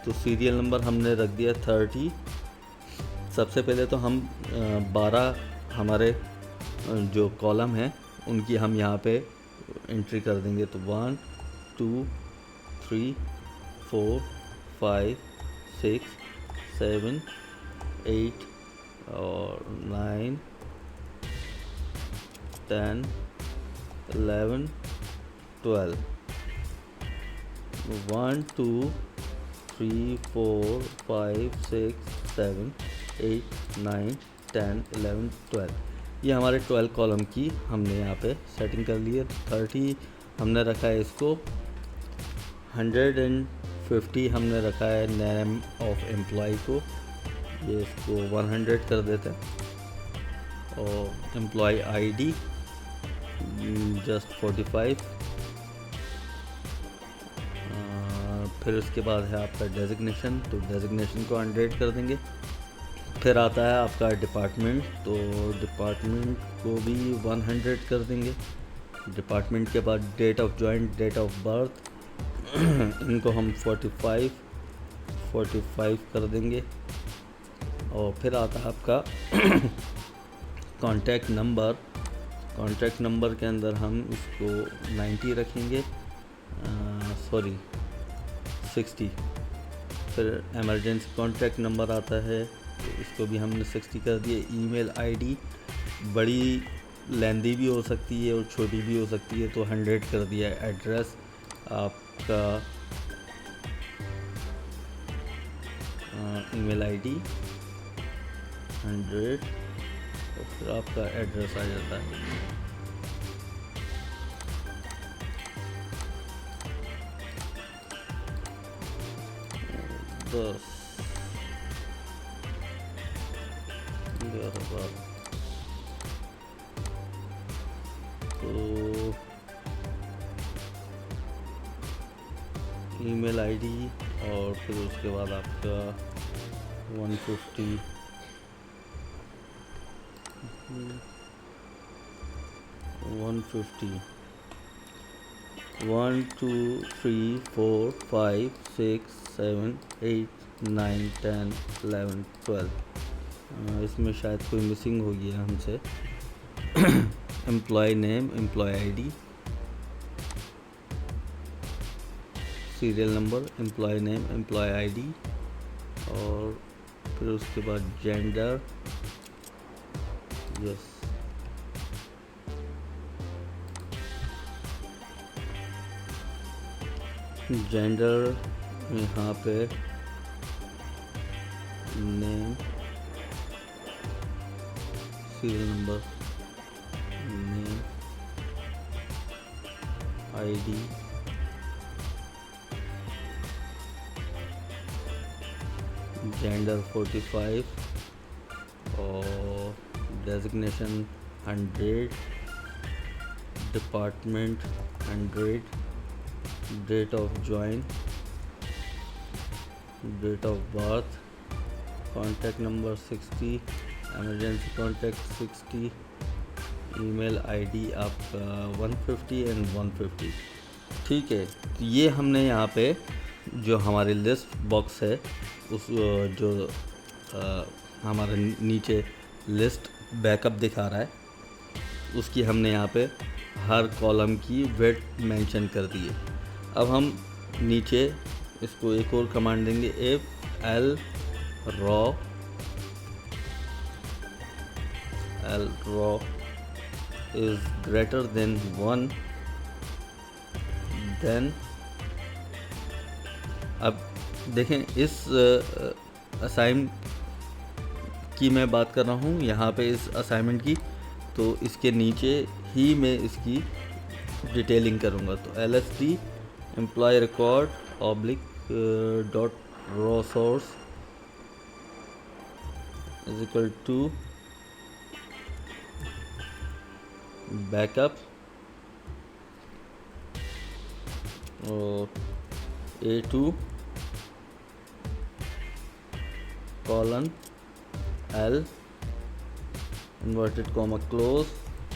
तो सीरियल नंबर हमने रख दिया 30। सबसे पहले तो हम 12 हमारे जो कॉलम हैं उनकी हम यहाँ पे एंट्री कर देंगे। तो 1 2 3 4 5 6 7 8 और 9 10 11 12 1 2 3 4 5 6 7 8 9 10 11 12 ये हमारे 12 कॉलम की हमने यहाँ पे सेटिंग कर ली है। 30 हमने रखा है इसको, 150 हमने रखा है नेम ऑफ एम्प्लॉय को, ये इसको 100 कर देते हैं। और एम्प्लॉय आईडी जस्ट 45। फिर उसके बाद है आपका डेजिग्नेशन, तो डेजिग्नेशन को 100 कर देंगे। फिर आता है आपका डिपार्टमेंट, तो डिपार्टमेंट को भी 100 कर देंगे। डिपार्टमेंट के बाद date of joint, date of birth इनको हम 45 कर देंगे। और फिर आता है आपका कॉन्टैक्ट नंबर। कॉन्टैक्ट नंबर के अंदर हम इसको 90 रखेंगे, 60। फिर इमरजेंसी कॉन्टैक्ट नंबर आता है, तो इसको भी हमने 60 कर दिया। ईमेल आईडी बड़ी लेंदी भी हो सकती है और छोटी भी हो सकती है, तो 100 कर दिया। एड्रेस आपका ईमेल आईडी 100 और फिर आपका एड्रेस आ जाता है। बस तो ईमेल आईडी और फिर उसके बाद आपका 150 1 2 3 4 5 6 7 8 9 10 11 12। इसमें शायद कोई मिसिंग हो गया हमसे। Employee name, employee ID, serial number, employee name, employee ID और फिर उसके बाद जेंडर, यस, जेंडर यहाँ पे name, serial number, name, ID, gender 45 और designation 100, department 100, date of join, date of birth, contact number 60, emergency contact 60, email ID आपका 150 and 150। ठीक है, तो ये हमने यहाँ पे जो हमारी लिस्ट बॉक्स है उस जो हमारे नीचे लिस्ट बैकअप दिखा रहा है उसकी हमने यहाँ पे हर कॉलम की विड्थ मेंशन कर दी है। अब हम नीचे इसको एक और कमांड देंगे, if L raw is greater than 1 then. अब देखें इस असाइन की मैं बात कर रहा हूँ यहाँ पे इस असाइनमेंट की, तो इसके नीचे ही मैं इसकी डिटेलिंग करूँगा। तो LSD employee record oblique dot raw source is equal to backup और A2 colon L inverted comma close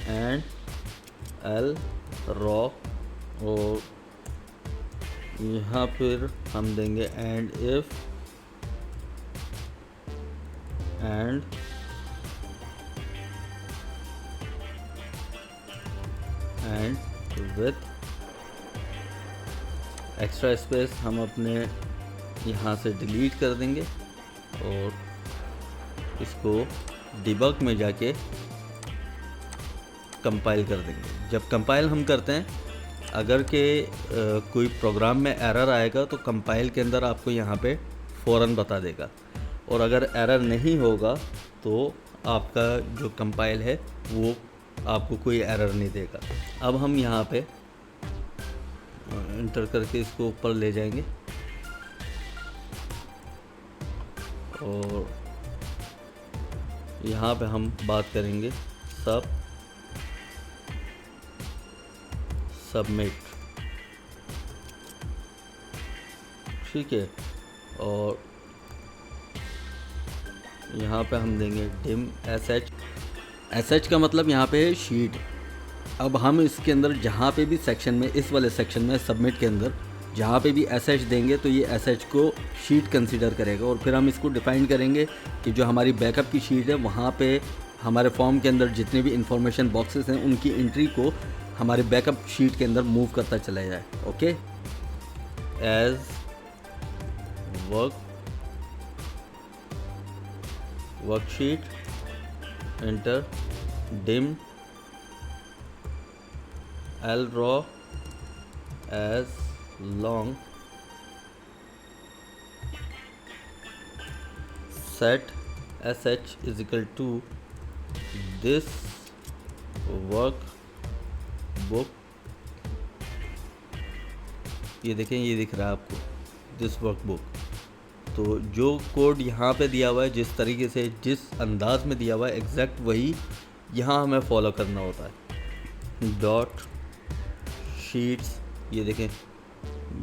and L raw, और यहाँ फिर हम देंगे and if and with extra space हम अपने यहाँ से डिलीट कर देंगे और इसको डिबग में जाके कंपाइल कर देंगे। जब कंपाइल हम करते हैं, अगर के कोई प्रोग्राम में एरर आएगा तो कंपाइल के अंदर आपको यहाँ पे फ़ौरन बता देगा, और अगर एरर नहीं होगा तो आपका जो कंपाइल है वो आपको कोई एरर नहीं देगा। अब हम यहाँ पे इंटर करके इसको ऊपर ले जाएंगे और यहाँ पे हम बात करेंगे सबमिट, ठीक है। और यहाँ पे हम देंगे dim sh का मतलब यहाँ पे है शीट। अब हम इसके अंदर जहाँ पे भी सेक्शन में, इस वाले सेक्शन में सबमिट के अंदर जहाँ पे भी sh देंगे तो ये sh को शीट कंसीडर करेगा, और फिर हम इसको डिफाइन करेंगे कि जो हमारी बैकअप की शीट है वहाँ पे हमारे फॉर्म के अंदर जितने भी इंफॉर्मेशन बॉक्सेस हैं उनकी एंट्री को हमारे बैकअप शीट के अंदर मूव करता चला जाए। Okay, as worksheet enter dim L raw as long set sh is equal to this workbook। ये देखें, ये दिख रहा है आपको दिस वर्कबुक। तो जो कोड यहाँ पे दिया हुआ है, जिस तरीके से जिस अंदाज में दिया हुआ है, एग्जैक्ट वही यहाँ हमें फॉलो करना होता है। डॉट शीट्स, ये देखें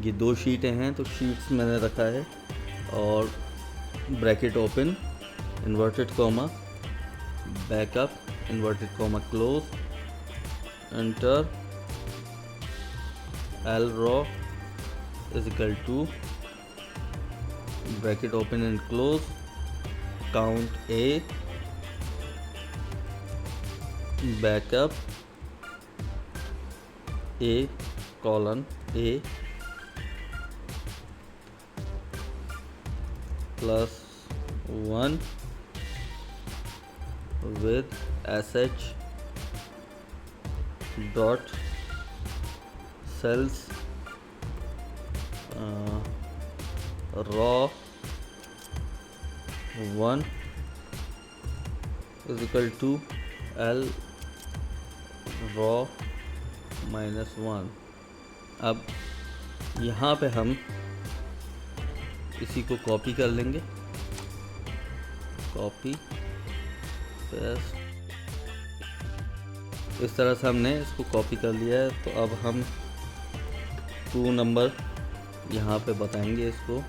ये 2 शीटें हैं तो शीट्स मैंने रखा है, और bracket open inverted comma backup inverted comma close enter L raw is equal to bracket open and close count A backup A colon A plus 1 with sh dot cells raw 1 is equal to L raw -1। अब यहाँ पे हम इसी को copy कर लेंगे, copy paste, इस तरह से हमने इसको कॉपी कर लिया है। तो अब हम 2 नंबर यहाँ पे बताएंगे इसको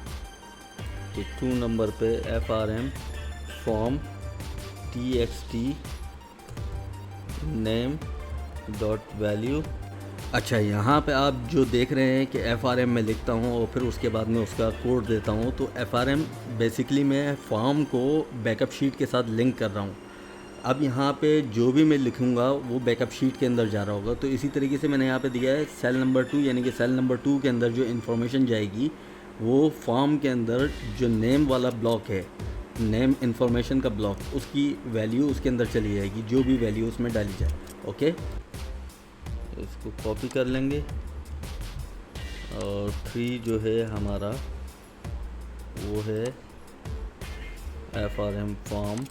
कि 2 नंबर पे FRM form txt name dot value अच्छा, यहाँ पे आप जो देख रहे हैं कि FRM मैं लिखता हूँ और फिर उसके बाद में उसका कोड देता हूँ, तो FRM बेसिकली मैं फॉर्म को बैकअप शीट के साथ लिंक कर रहा हूँ। अब यहाँ पे जो भी मैं लिखूँगा वो बैकअप शीट के अंदर जा रहा होगा। तो इसी तरीके से मैंने यहाँ पे दिया है सेल नंबर 2, यानी कि सेल नंबर 2 के अंदर जो इन्फॉर्मेशन जाएगी वो फॉर्म के अंदर जो नेम वाला ब्लॉक है, नेम इन्फॉर्मेशन का ब्लॉक, उसकी वैल्यू उसके अंदर चली जाएगी, जो भी वैल्यू उसमें डाली जाए। ओके, इसको कॉपी कर लेंगे और 3 जो है हमारा वो है FRM form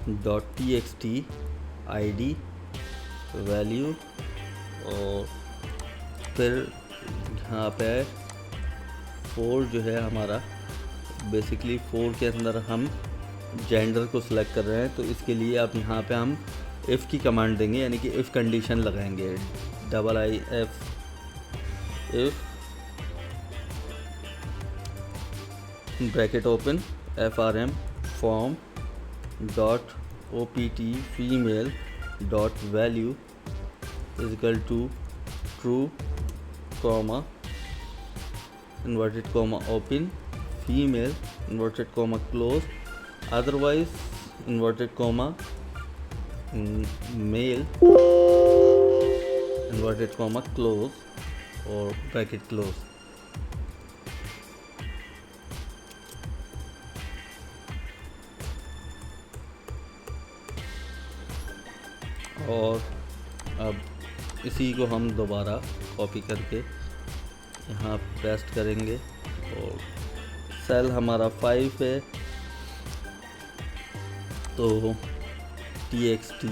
.txt ID value, और फिर यहाँ पे 4 जो है हमारा, बेसिकली 4 के अंदर हम जेंडर को सिलेक्ट कर रहे हैं, तो इसके लिए आप यहाँ पे हम इफ़ की कमांड देंगे, यानी कि इफ़ कंडीशन लगाएंगे, IIF if bracket open FRM form .opt female .value is equal to true comma inverted comma open female inverted comma close, otherwise inverted comma male inverted comma close और bracket close. और अब इसी को हम दोबारा copy करके यहाँ पेस्ट करेंगे, और सेल हमारा 5 है, तो txt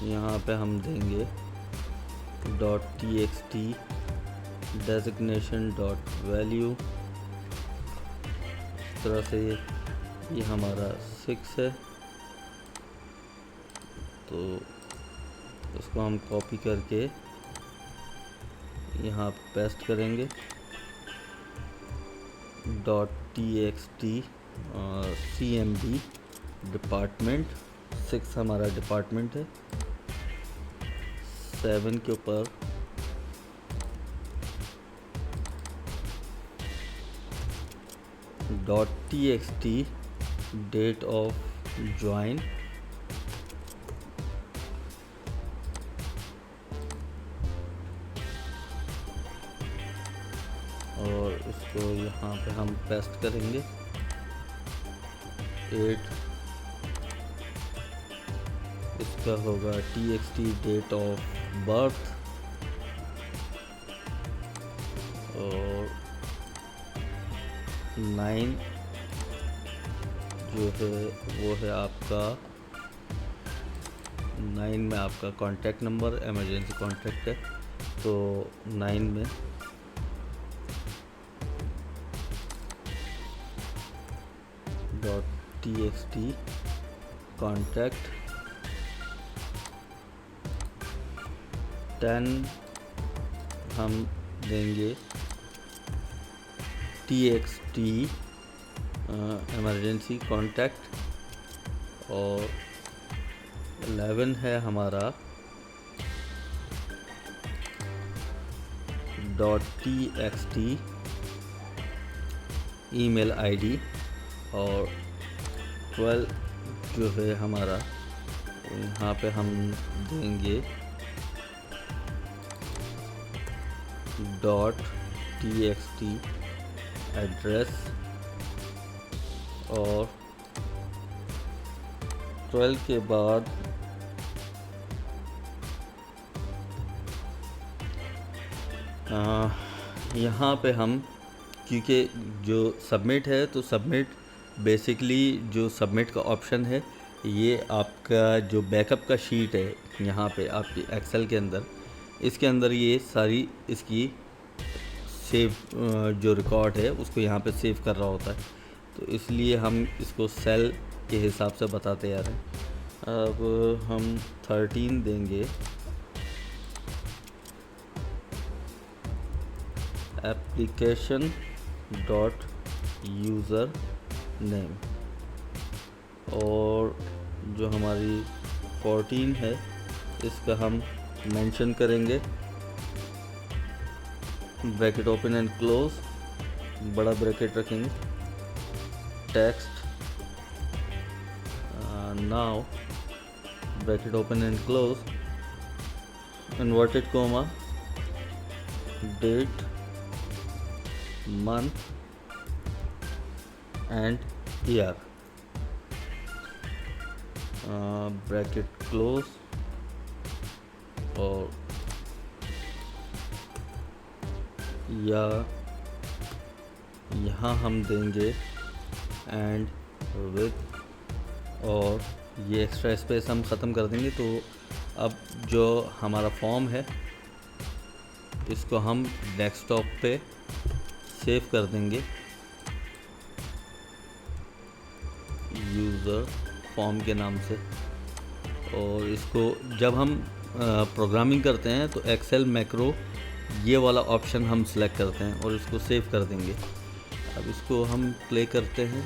यहाँ पे हम देंगे .txt डेजिग्नेशन .value, इस तरह से ये हमारा 6 है, तो इसको हम कॉपी करके यहाँ पेस्ट करेंगे .txt cmd डिपार्टमेंट, 6 हमारा डिपार्टमेंट है, 7 के ऊपर .txt डेट ऑफ ज्वाइन, और इसको यहाँ पे हम पेस्ट करेंगे 8, इसका होगा txt डेट ऑफ बर्थ, और 9 जो है वो है आपका 9 में आपका कॉन्टैक्ट नंबर, इमरजेंसी कॉन्टैक्ट है, तो 9 में .txt कॉन्टैक्ट 10 हम देंगे txt इमरजेंसी कॉन्टैक्ट, और 11 है हमारा .txt ईमेल आईडी, और 12 जो है हमारा यहाँ पे हम देंगे .txt एड्रेस, और 12 के बाद यहाँ पे हम, क्योंकि जो सबमिट है, तो सबमिट बेसिकली जो सबमिट का ऑप्शन है, ये आपका जो बैकअप का शीट है यहाँ पे आपकी एक्सेल के अंदर, इसके अंदर ये सारी इसकी सेव जो रिकॉर्ड है उसको यहाँ पे सेव कर रहा होता है, तो इसलिए हम इसको सेल के हिसाब से बताते आ रहे हैं। अब हम 13 देंगे एप्लीकेशन डॉट यूज़र नेम, और जो हमारी 14 है इसका हम मेंशन करेंगे, ब्रैकेट ओपन एंड क्लोज, बड़ा ब्रैकेट रखेंगे, text now, bracket open and close, inverted comma, date, month and year, bracket close, और या यहाँ हम देंगे एंड विथ, और ये एक्स्ट्रा स्पेस हम ख़त्म कर देंगे। तो अब जो हमारा फॉर्म है इसको हम डेस्कटॉप पे सेव कर देंगे यूज़र फॉर्म के नाम से। और इसको जब हम प्रोग्रामिंग करते हैं तो एक्सेल मैक्रो ये वाला ऑप्शन हम सेलेक्ट करते हैं और इसको सेव कर देंगे। अब इसको हम प्ले करते हैं,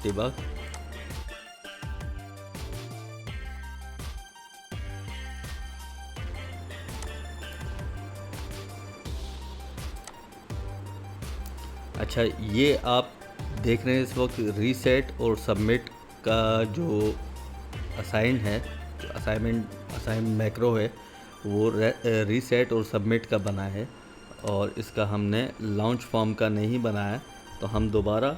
डिबग। अच्छा, ये आप देख रहे हैं इस वक्त रीसेट और सबमिट का जो असाइन है, जो असाइन मैक्रो है वो रीसेट और सबमिट का बना है, और इसका हमने लॉन्च फॉर्म का नहीं बनाया। तो हम दोबारा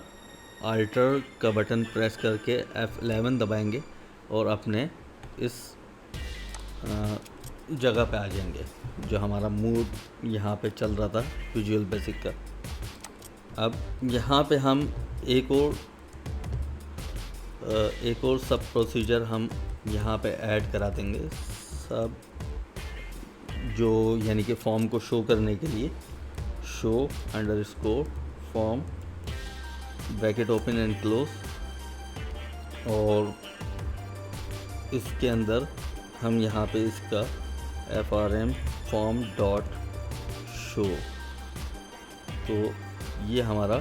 अल्टर का बटन प्रेस करके F11 दबाएंगे और अपने इस जगह पे आ जाएंगे जो हमारा मूड यहाँ पे चल रहा था विजुअल बेसिक का। अब यहाँ पे हम एक और सब प्रोसीजर हम यहाँ पे ऐड करा देंगे, सब जो यानी कि फॉर्म को शो करने के लिए, show underscore form, bracket open and close, और इसके अंदर हम यहाँ पे इसका FRM फॉर्म डॉट शो, तो ये हमारा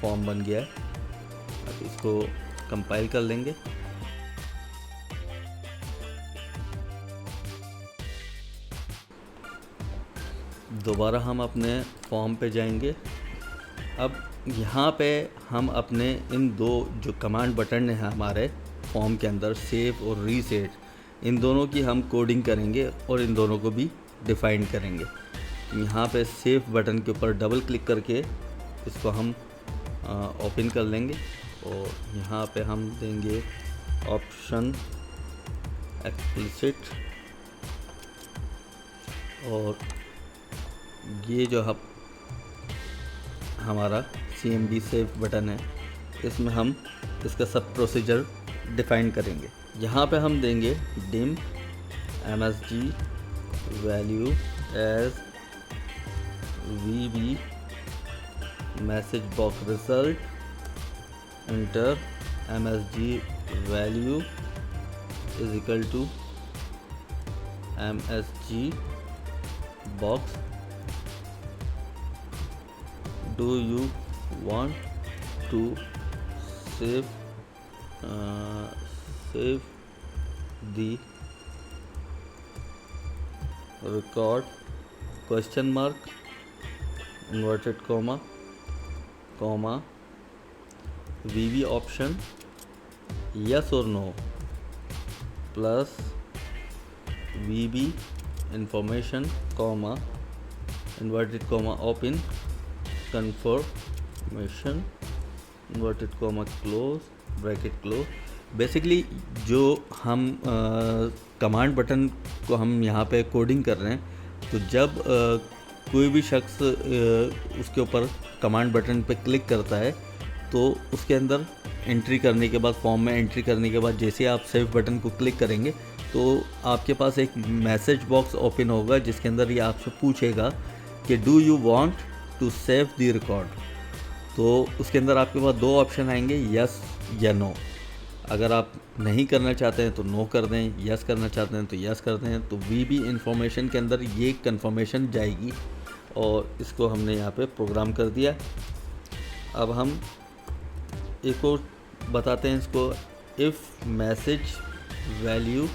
फॉर्म बन गया है। अब इसको कंपाइल कर लेंगे। दोबारा हम अपने फॉर्म पे जाएंगे। अब यहाँ पे हम अपने इन दो जो कमांड बटन हैं हमारे फॉर्म के अंदर, सेव और रीसेट, इन दोनों की हम कोडिंग करेंगे और इन दोनों को भी डिफ़ाइन करेंगे। यहाँ पे सेव बटन के ऊपर डबल क्लिक करके इसको हम ओपन कर लेंगे और यहाँ पे हम देंगे ऑप्शन एक्सप्लिसिट, और ये जो हमारा CMD सेव बटन है इसमें हम इसका सब प्रोसीजर डिफ़ाइन करेंगे। यहाँ पे हम देंगे dim MSG value as VB message box result, enter MSG value is equal to MSG box, do you want to save the record, question mark, inverted comma, VB option, yes or no, plus VB information, comma, inverted comma open, confirmation, inverted comma close, bracket close. Basically जो हम command button को हम यहाँ पे coding कर रहे हैं, तो जब कोई भी शख्स उसके ऊपर कमांड बटन पे क्लिक करता है तो उसके अंदर एंट्री करने के बाद, फॉर्म में एंट्री करने के बाद जैसे आप सेव बटन को क्लिक करेंगे तो आपके पास एक मैसेज बॉक्स ओपन होगा जिसके अंदर ये आपसे पूछेगा कि do you want to save the record. तो उसके अंदर आपके पास दो ऑप्शन आएंगे, यस या नो। अगर आप नहीं करना चाहते हैं तो नो कर दें, यस करना चाहते हैं तो यस कर दें। तो VB इन्फॉर्मेशन के अंदर ये कंफर्मेशन जाएगी और इसको हमने यहाँ पे प्रोग्राम कर दिया। अब हम एक और बताते हैं इसको if message value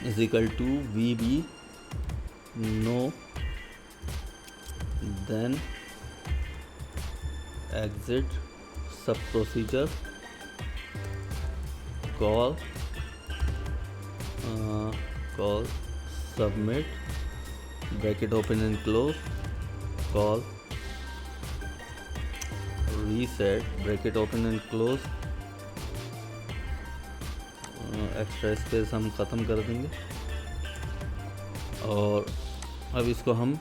is equal to VB no, then exit sub procedure, call submit bracket open and close, call reset bracket open and close, extra space हम ख़त्म कर देंगे और अब इसको हम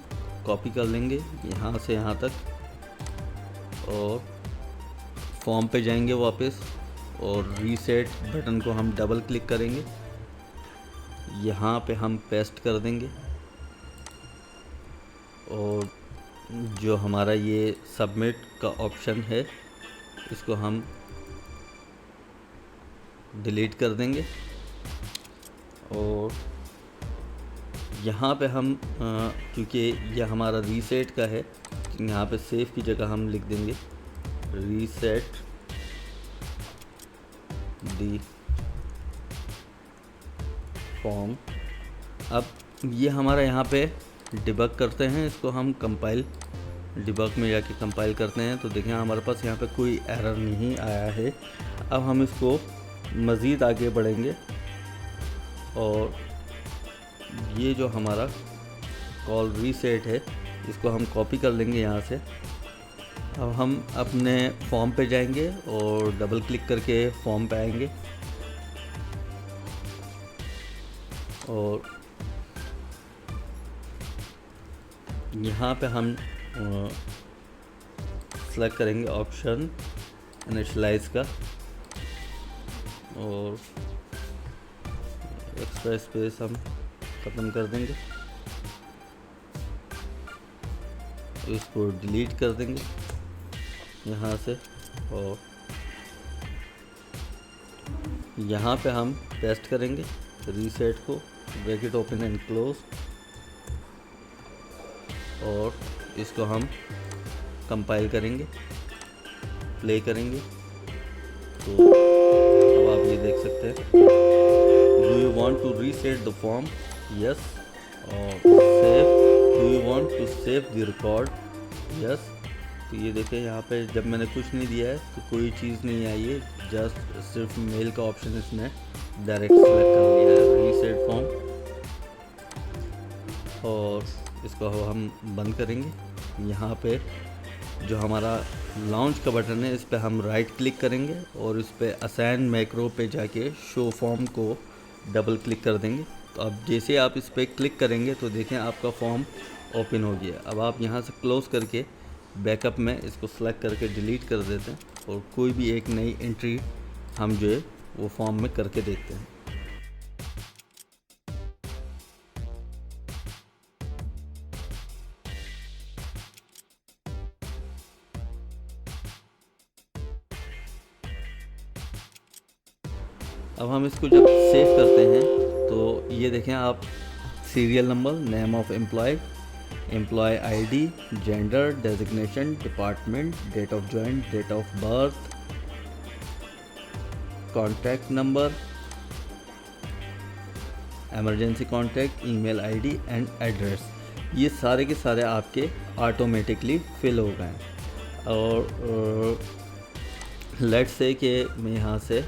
कॉपी कर लेंगे यहाँ से यहाँ तक और फॉर्म पे जाएंगे वापस और रीसेट बटन को हम डबल क्लिक करेंगे, यहाँ पे हम पेस्ट कर देंगे और जो हमारा ये सबमिट का ऑप्शन है इसको हम डिलीट कर देंगे और यहाँ पे हम क्योंकि यह हमारा रीसेट का है तो यहाँ पे सेव की जगह हम लिख देंगे रीसेट दी फॉर्म। अब ये हमारा यहाँ पे डिबग करते हैं, इसको हम कंपाइल डिबग में जाके कंपाइल करते हैं तो देखें हमारे पास यहाँ पे कोई एरर नहीं आया है। अब हम इसको मज़ीद आगे बढ़ेंगे और ये जो हमारा कॉल रीसेट है इसको हम कॉपी कर लेंगे यहाँ से। अब हम अपने फॉर्म पे जाएंगे और डबल क्लिक करके फॉर्म पे आएंगे और यहाँ पे हम सेलेक्ट करेंगे ऑप्शन इनिशियलाइज का और एक्स्ट्रा स्पेस हम ख़त्म कर देंगे, इसको डिलीट कर देंगे यहाँ से और यहाँ पे हम पेस्ट करेंगे रीसेट को ब्रैकेट ओपन एंड क्लोज और इसको हम कंपाइल करेंगे, प्ले करेंगे तो अब आप ये देख सकते हैं do you want to reset the form yes और save do you want to save the record yes. तो ये देखें यहाँ पे जब मैंने कुछ नहीं दिया है तो कोई चीज़ नहीं आई है, जस्ट सिर्फ मेल का ऑप्शन इसने डायरेक्ट सेलेक्ट कर लिया है रीसेट फॉर्म और इसको हम बंद करेंगे। यहाँ पे जो हमारा लॉन्च का बटन है इस पर हम राइट क्लिक करेंगे और इस पर असाइन मैक्रो पे जाके शो फॉर्म को डबल क्लिक कर देंगे। तो अब जैसे आप इस पर क्लिक करेंगे तो देखें आपका फॉर्म ओपन हो गया। अब आप यहाँ से क्लोज़ करके बैकअप में इसको सेलेक्ट करके डिलीट कर देते हैं और कोई भी एक नई एंट्री हम जो है वो फॉर्म में करके देखते हैं। अब हम इसको जब सेव करते हैं तो ये देखें आप serial number, name of employee, employee ID, gender, designation, department, date of join, date of birth, contact number, emergency contact, email ID and address, ये सारे के सारे आपके ऑटोमेटिकली फिल हो गए हैं। और लेट्स से कि मैं यहाँ से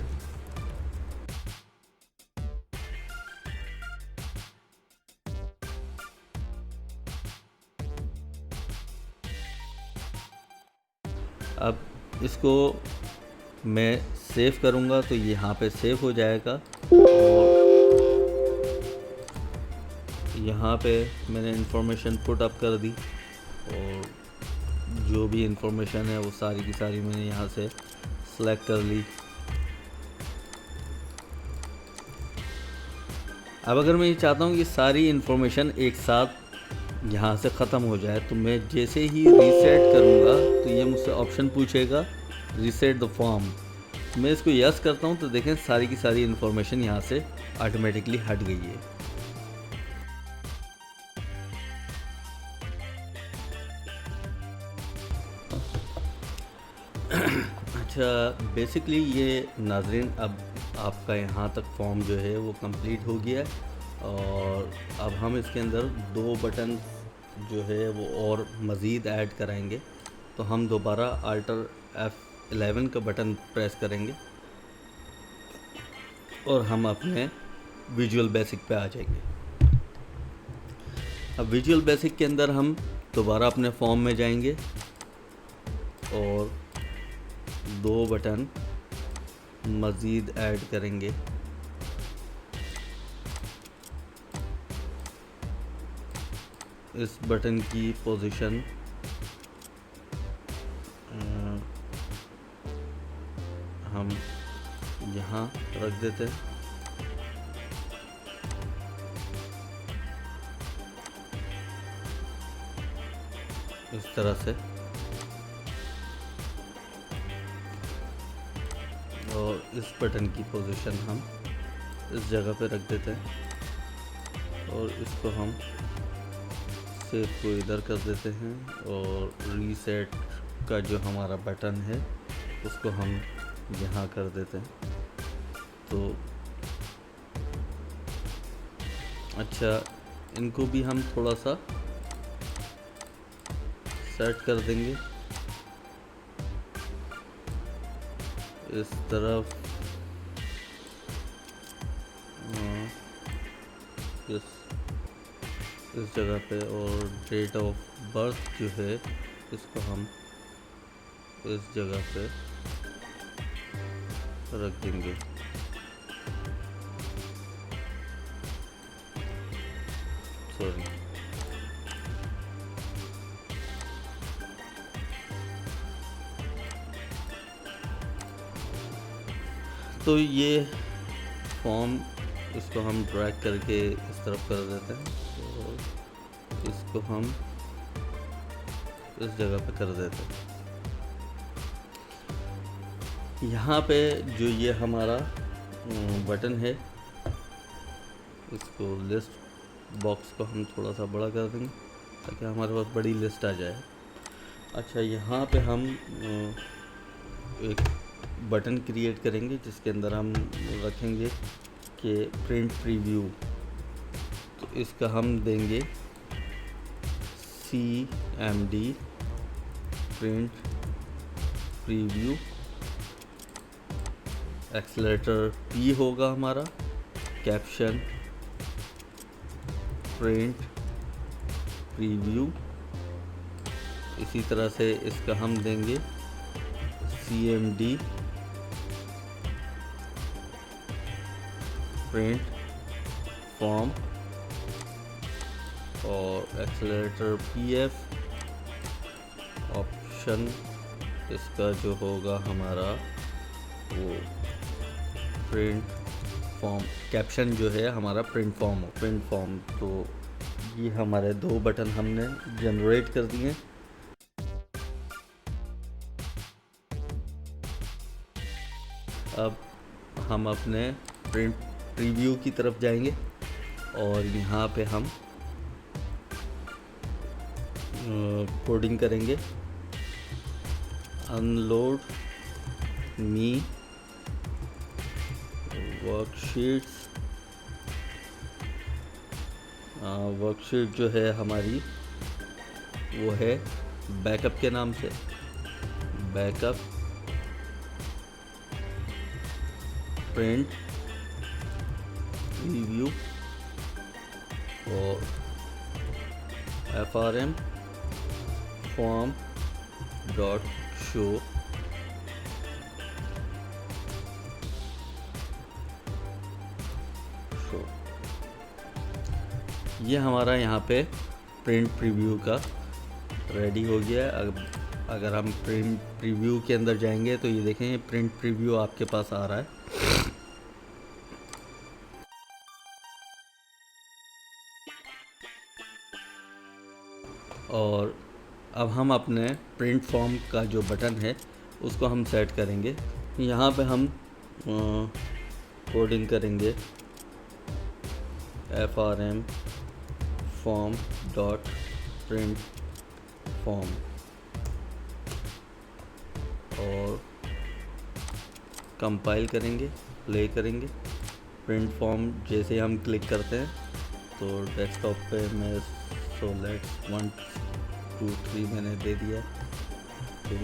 अब इसको मैं सेव करूँगा तो यहाँ पे सेव हो जाएगा और यहाँ पे मैंने इंफॉर्मेशन पुट अप कर दी और जो भी इंफॉर्मेशन है वो सारी की सारी मैंने यहाँ से सेलेक्ट कर ली। अब अगर मैं ये चाहता हूँ कि सारी इंफॉर्मेशन एक साथ यहाँ से ख़त्म हो जाए तो मैं जैसे ही रीसेट करूँगा तो ये मुझसे ऑप्शन पूछेगा रीसेट द फॉर्म। मैं इसको यस करता हूँ तो देखें सारी की सारी इन्फॉर्मेशन यहाँ से ऑटोमेटिकली हट गई है। अच्छा, बेसिकली ये नाज़रीन अब आपका यहाँ तक फॉर्म जो है वो कंप्लीट हो गया है और अब हम इसके अंदर 2 बटन जो है वो और मज़ीद ऐड कराएंगे। तो हम दोबारा अल्टर F11 का बटन प्रेस करेंगे और हम अपने विजुअल बेसिक पे आ जाएंगे। अब विजुअल बेसिक के अंदर हम दोबारा अपने फॉर्म में जाएंगे और 2 बटन मज़ीद ऐड करेंगे। इस बटन की पोजीशन हम यहाँ रख देते हैं। इस तरह से, और इस बटन की पोजीशन हम इस जगह पे रख देते हैं और इसको हम सेव को इधर कर देते हैं और रीसेट का जो हमारा बटन है उसको हम यहाँ कर देते हैं। तो अच्छा, इनको भी हम थोड़ा सा सेट कर देंगे इस तरफ। इस जगह पे, और डेट ऑफ बर्थ जो है इसको हम इस जगह पे रख देंगे। सॉरी, तो ये फॉर्म इसको हम ड्रैग करके इस तरफ कर देते हैं और इसको हम इस जगह पे कर देते हैं। यहाँ पे जो ये हमारा बटन है, इसको लिस्ट बॉक्स को हम थोड़ा सा बड़ा कर देंगे ताकि हमारे पास बड़ी लिस्ट आ जाए। अच्छा, यहाँ पे हम एक बटन क्रिएट करेंगे जिसके अंदर हम रखेंगे कि प्रिंट प्रीव्यू। तो इसका हम देंगे CMD print preview. Accelerator P होगा हमारा। Caption print preview. इसी तरह से इसका हम देंगे CMD प्रिंट फॉर्म और एक्सेलेरेटर PF ऑप्शन। इसका जो होगा हमारा वो प्रिंट फॉर्म। कैप्शन जो है हमारा प्रिंट फॉर्म। तो ये हमारे 2 बटन हमने जनरेट कर दिए। अब हम अपने प्रिंट प्रीव्यू की तरफ जाएंगे और यहाँ पे हम कोडिंग करेंगे। अनलोड मी वर्कशीट्स। वर्कशीट जो है हमारी वो है बैकअप के नाम से। बैकअप प्रिंट प्रीव्यू और FRM फॉर्म डॉट शो। ये हमारा यहाँ पे प्रिंट प्रीव्यू का रेडी हो गया है। अब अगर हम प्रिंट प्रीव्यू के अंदर जाएंगे तो ये देखें प्रिंट प्रीव्यू आपके पास आ रहा है। और अब हम अपने प्रिंट फॉर्म का जो बटन है उसको हम सेट करेंगे। यहाँ पे हम कोडिंग करेंगे FRM form dot print form और कंपाइल करेंगे, प्ले करेंगे। प्रिंट फॉर्म जैसे हम क्लिक करते हैं तो डेस्कटॉप पे मैं सोलेट 1 2 3 मैंने दे दिया। तो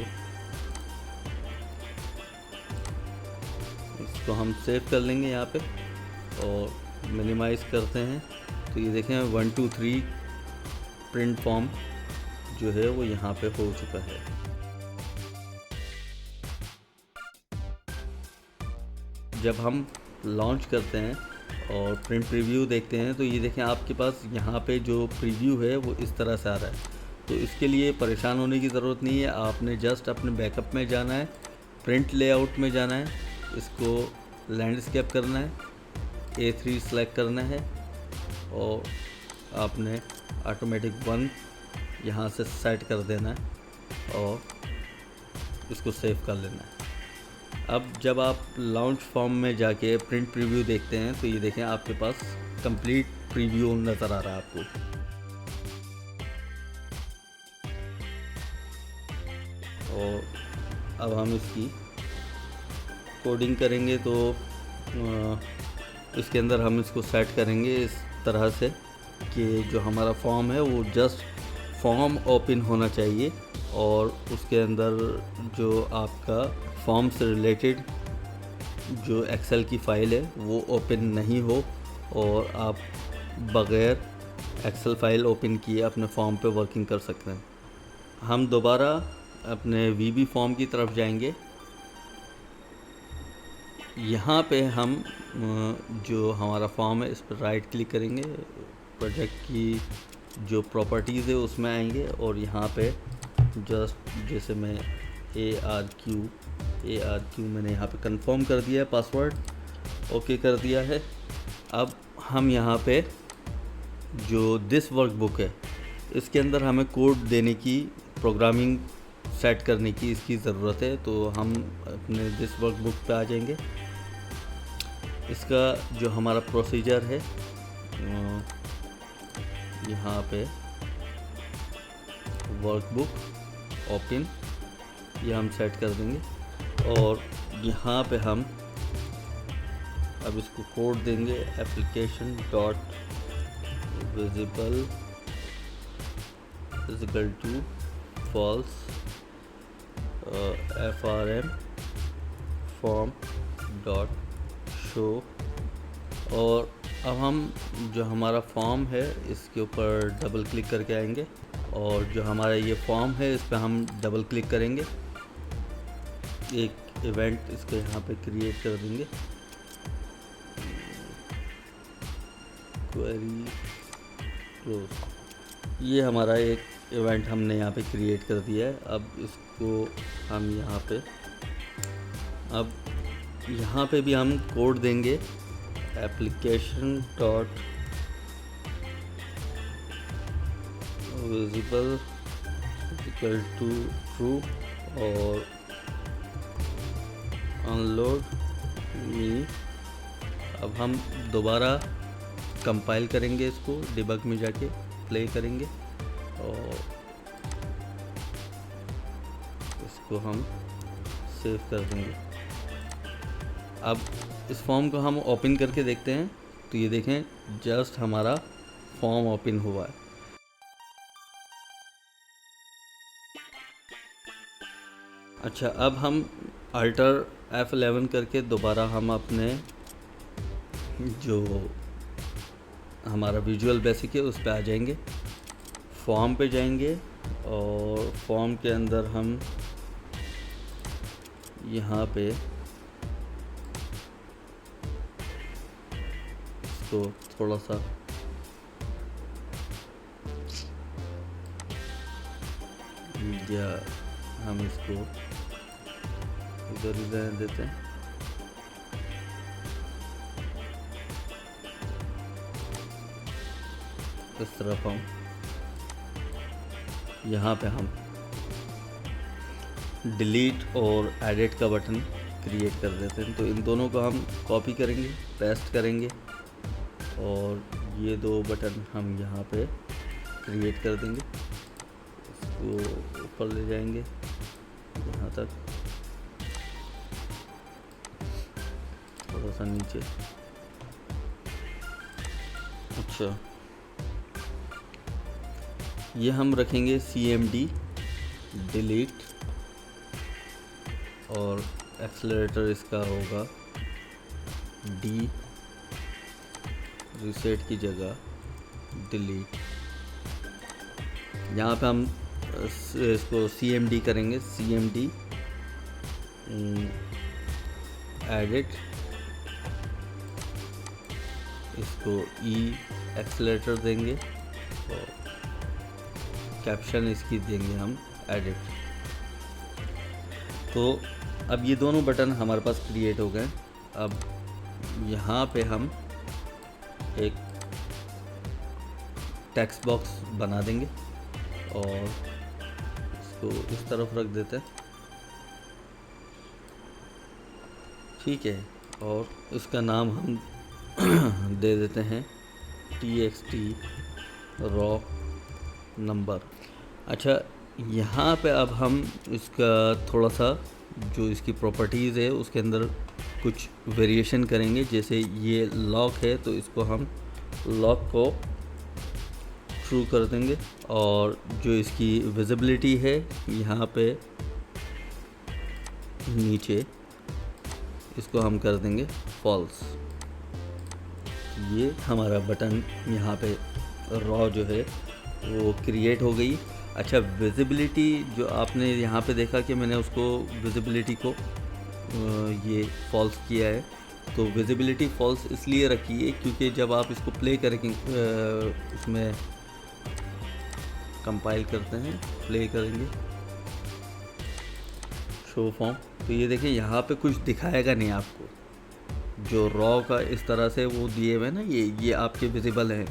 इसको हम सेव कर लेंगे यहाँ पे और मिनिमाइज़ करते हैं। तो ये देखें 1 2 3 प्रिंट फॉर्म जो है वो यहाँ पे हो चुका है। जब हम लॉन्च करते हैं और प्रिंट प्रीव्यू देखते हैं तो ये देखें आपके पास यहाँ पे जो प्रीव्यू है वो इस तरह से आ रहा है। तो इसके लिए परेशान होने की ज़रूरत नहीं है, आपने जस्ट अपने बैकअप में जाना है, प्रिंट लेआउट में जाना है, इसको लैंडस्केप करना है, A3 सेलेक्ट करना है और आपने ऑटोमेटिक 1 यहाँ से सेट कर देना है और इसको सेव कर लेना है। अब जब आप लॉन्च फॉर्म में जाके प्रिंट प्रीव्यू देखते हैं तो ये देखें आपके पास कंप्लीट प्रीव्यू नज़र आ रहा है आपको। और अब हम इसकी कोडिंग करेंगे तो इसके अंदर हम इसको सेट करेंगे इस तरह से कि जो हमारा फॉर्म है वो जस्ट फॉर्म ओपन होना चाहिए और उसके अंदर जो आपका फॉर्म से रिलेटेड जो एक्सेल की फ़ाइल है वो ओपन नहीं हो और आप बग़ैर एक्सेल फ़ाइल ओपन किए अपने फॉर्म पे वर्किंग कर सकते हैं। हम दोबारा अपने VB फॉर्म की तरफ जाएंगे। यहाँ पे हम जो हमारा फॉर्म है इस पर राइट क्लिक करेंगे, प्रोजेक्ट की जो प्रॉपर्टीज़ है उसमें आएंगे और यहाँ पे जस्ट जैसे मैं ARQ मैंने यहाँ पे कंफर्म कर दिया है, पासवर्ड ओके कर दिया है। अब हम यहाँ पे जो दिस वर्कबुक है इसके अंदर हमें कोड देने की, प्रोग्रामिंग सेट करने की इसकी ज़रूरत है। तो हम अपने दिस वर्कबुक पे आ जाएंगे। इसका जो हमारा प्रोसीजर है यहाँ पे वर्कबुक ओपन ये हम सेट कर देंगे और यहाँ पे हम अब इसको कोड देंगे application dot visible equal to false FRM form dot show. और अब हम जो हमारा फॉर्म है इसके ऊपर डबल क्लिक करके आएंगे और जो हमारा ये फॉर्म है इस पर हम डबल क्लिक करेंगे, एक इवेंट इसको यहाँ पे क्रिएट कर देंगे, क्वेरी क्लोज। ये हमारा एक इवेंट हमने यहाँ पे क्रिएट कर दिया है। अब इसको हम यहाँ पे भी हम कोड देंगे application dot visible equal to true और अनलोड मी। अब हम दोबारा कंपाइल करेंगे, इसको डिबग में जाके प्ले करेंगे और इसको हम सेव कर देंगे। अब इस फॉर्म को हम ओपन करके देखते हैं तो ये देखें जस्ट हमारा फॉर्म ओपन हुआ है। अच्छा, अब हम अल्टर F11 करके दोबारा हम अपने जो हमारा विजुअल बेसिक है उस पे आ जाएंगे, फॉर्म पे जाएंगे और फॉर्म के अंदर हम यहाँ पे इसको थोड़ा सा या हम इसको इधर ही रहने देते हैं। इस तरफ हम यहाँ पे हम डिलीट और एडिट का बटन क्रिएट कर देते हैं। तो इन दोनों को हम कॉपी करेंगे, पेस्ट करेंगे और ये दो बटन हम यहाँ पे क्रिएट कर देंगे। इसको ऊपर ले जाएंगे यहाँ तक थोड़ा सा नीचे। अच्छा, ये हम रखेंगे CMD डिलीट, और एक्सेलरेटर इसका होगा D, रीसेट की जगह डिलीट। यहाँ पे हम इसको CMD करेंगे, CMD एडिट, इसको E एक्सेलरेटर देंगे और कैप्शन इसकी देंगे हम एडिट। तो अब ये दोनों बटन हमारे पास क्रिएट हो गए। अब यहाँ पे हम एक टेक्स्ट बॉक्स बना देंगे और इसको इस तरफ रख देते हैं, ठीक है। और इसका नाम हम दे देते हैं TXT रॉ नंबर। अच्छा, यहाँ पे अब हम इसका थोड़ा सा जो इसकी प्रॉपर्टीज़ है उसके अंदर कुछ वेरिएशन करेंगे। जैसे ये लॉक है तो इसको हम लॉक को ट्रू कर देंगे, और जो इसकी विजिबिलिटी है यहाँ पे नीचे इसको हम कर देंगे फॉल्स। ये हमारा बटन यहाँ पे रॉ जो है वो क्रिएट हो गई। अच्छा, विजिबिलिटी जो आपने यहाँ पे देखा कि मैंने उसको विजिबिलिटी को ये फॉल्स किया है, तो विजिबिलिटी फॉल्स इसलिए रखी है क्योंकि जब आप इसको प्ले करेंगे, उसमें कंपाइल करते हैं, प्ले करेंगे शो फॉर्म, तो ये देखिए यहाँ पे कुछ दिखाएगा नहीं आपको। जो रॉ का इस तरह से वो दिए हुए ना, ये आपके विजिबल हैं,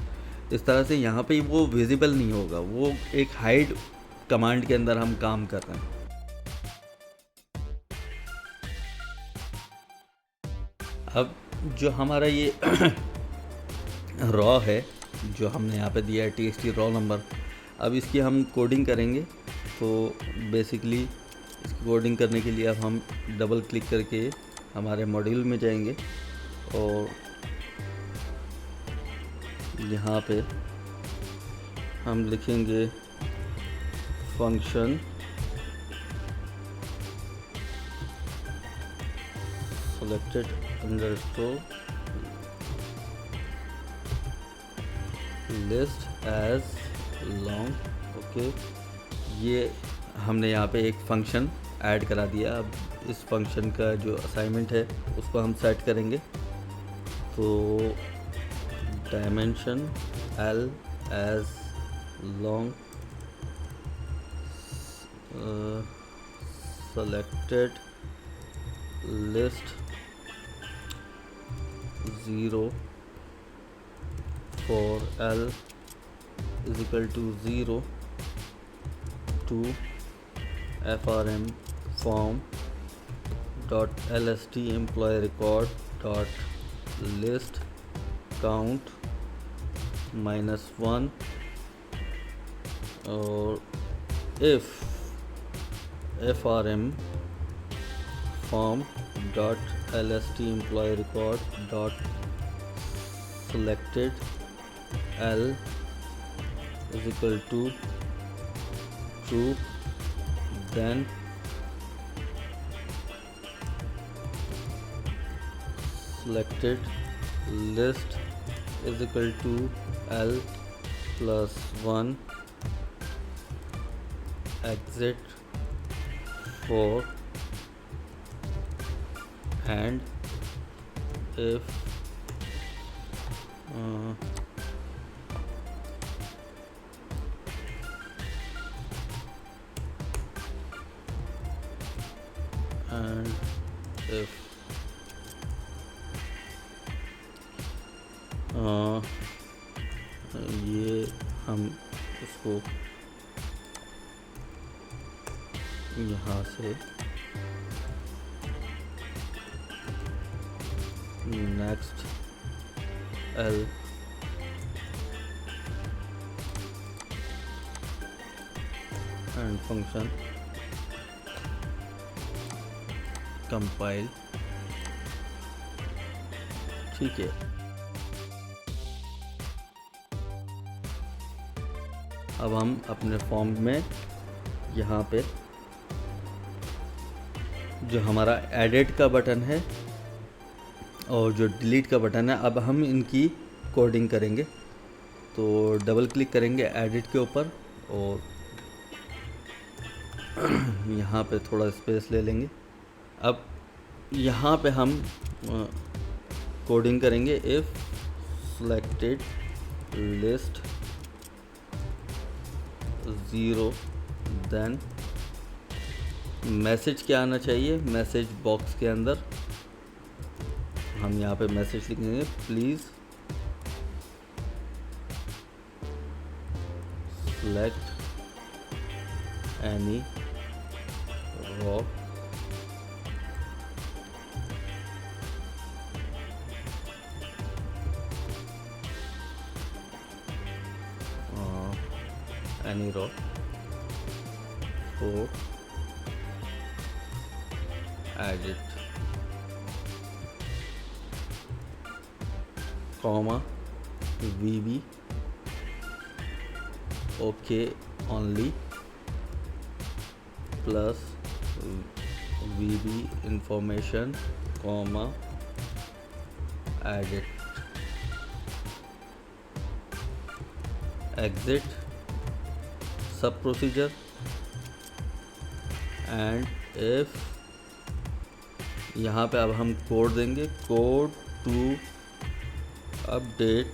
इस तरह से यहाँ पे वो विजिबल नहीं होगा। वो एक हाइड कमांड के अंदर हम काम कर रहे हैं। अब जो हमारा ये रॉ है जो हमने यहाँ पे दिया है TXT रॉ नंबर, अब इसकी हम कोडिंग करेंगे। तो बेसिकली इसकी कोडिंग करने के लिए अब हम डबल क्लिक करके हमारे मॉड्यूल में जाएंगे और यहाँ पे हम लिखेंगे function selected underscore list as long. Okay, ये हमने यहाँ पे एक फंक्शन ऐड करा दिया। अब इस फंक्शन का जो असाइनमेंट है उसको हम सेट करेंगे। तो dimension L as long, selected list 0 for L is equal to 0 to frm form dot lst employee record dot list count -1, और if frm form dot lst employee record dot selected L is equal to true, then selected list is equal to L plus 1 exit for and if ये हम इसको यहाँ से next L and function compile ठीक है। अब हम अपने फॉर्म में यहाँ पे जो हमारा एडिट का बटन है और जो डिलीट का बटन है, अब हम इनकी कोडिंग करेंगे। तो डबल क्लिक करेंगे एडिट के ऊपर और यहाँ पे थोड़ा स्पेस ले लेंगे। अब यहाँ पे हम कोडिंग करेंगे if selected list 0 then message क्या आना चाहिए, मैसेज बॉक्स के अंदर हम यहाँ पे मैसेज लिखेंगे please select any raw for edit comma VB okay only plus VB information comma edit exit sub procedure end if यहाँ पे अब हम कोड देंगे, code to update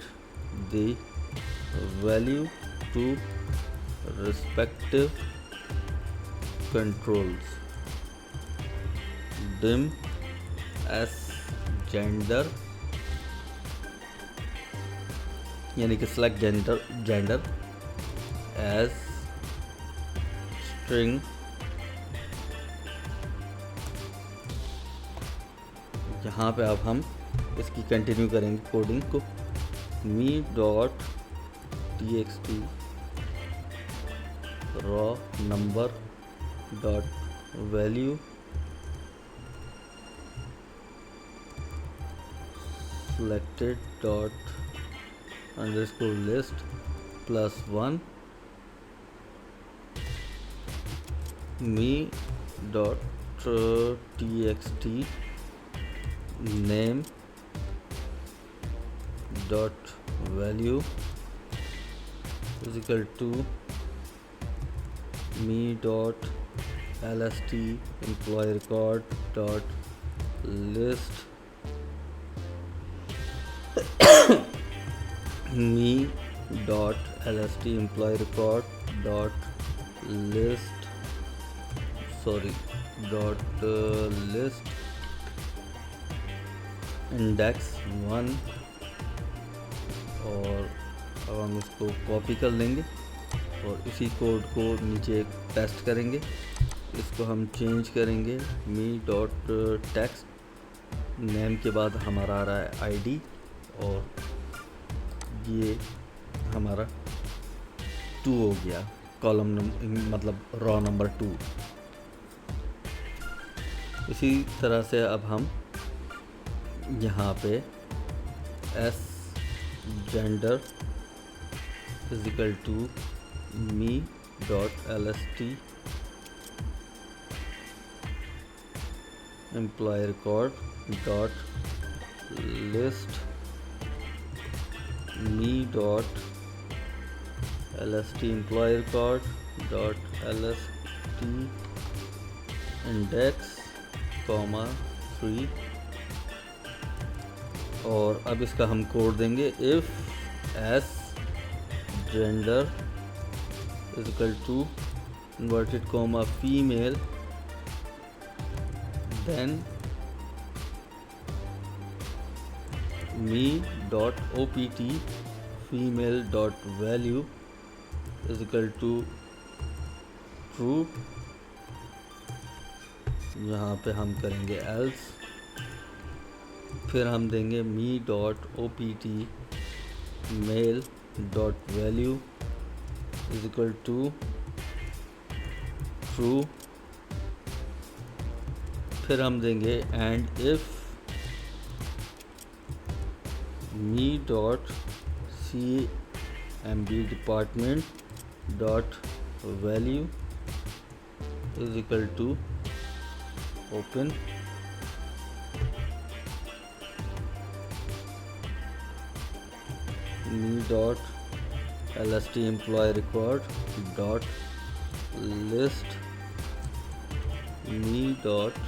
the value to respective controls dim S gender यानी कि select gender as string यहाँ पे अब हम इसकी कंटिन्यू करेंगे कोडिंग को। Me dot txt row number dot value selected dot underscore list +1 me dot txt name dot value is equal to me dot lst employee record dot list me dot lst employee record dot list list index 1 और अब हम इसको copy कर लेंगे और इसी code को नीचे पेस्ट करेंगे। इसको हम चेंज करेंगे मी डॉट टेक्स्ट नेम के बाद हमारा आ रहा है आईडी और ये हमारा 2 हो गया, कॉलम मतलब रॉ नंबर 2। इसी तरह से अब हम यहाँ पे S gender is equal to me dot lst employ record dot list me dot lst employ record dot lst index comma 3 और अब इसका हम कोड देंगे if S gender is equal to inverted comma female then me dot opt female dot value is equal to true. यहाँ पे हम करेंगे else, फिर हम देंगे me dot opt male dot value is equal to true. फिर हम देंगे and if me dot cmb department dot value is equal to open me dot lst employee record dot list me dot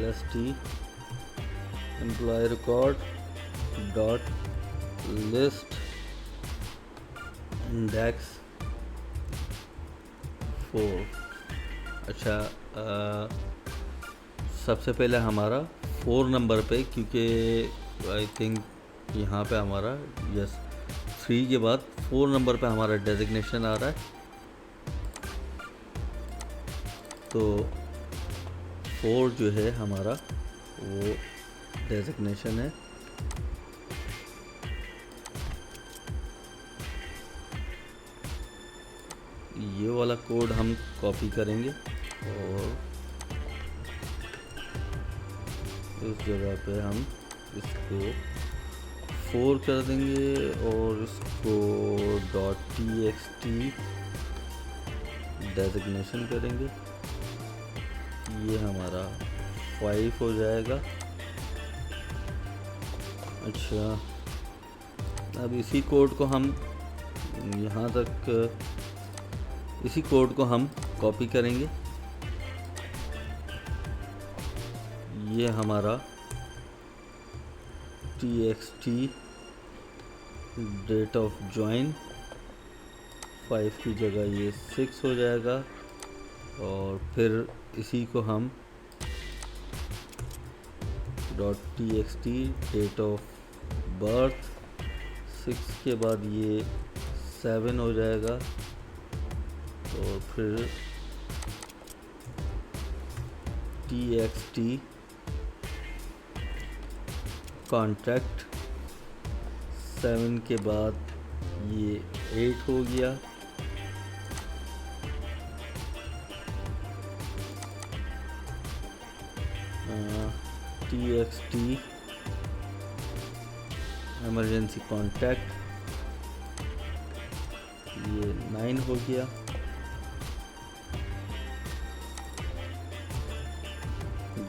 lst employee record dot list index 4। अच्छा, सबसे पहले हमारा 4 number पे, क्योंकि I think यहाँ पे हमारा 3 के बाद 4 नंबर पे हमारा डेजिग्नेशन आ रहा है, तो 4 जो है हमारा वो डेजिग्नेशन है। ये वाला कोड हम कॉपी करेंगे और इस जगह पे हम इसको 4 कर देंगे और इसको .txt डेजिग्नेशन करेंगे। ये हमारा 5 हो जाएगा। अच्छा, अब इसी कोड को हम यहाँ तक, इसी कोड को हम कॉपी करेंगे। ये हमारा txt डेट ऑफ ज्वाइन 5 की जगह ये 6 हो जाएगा, और फिर इसी को हम .txt डेट ऑफ बर्थ 6 के बाद ये 7 हो जाएगा, और फिर txt कॉन्टैक्ट 7 के बाद ये 8 हो गया, txt इमरजेंसी कॉन्टैक्ट ये 9 हो गया,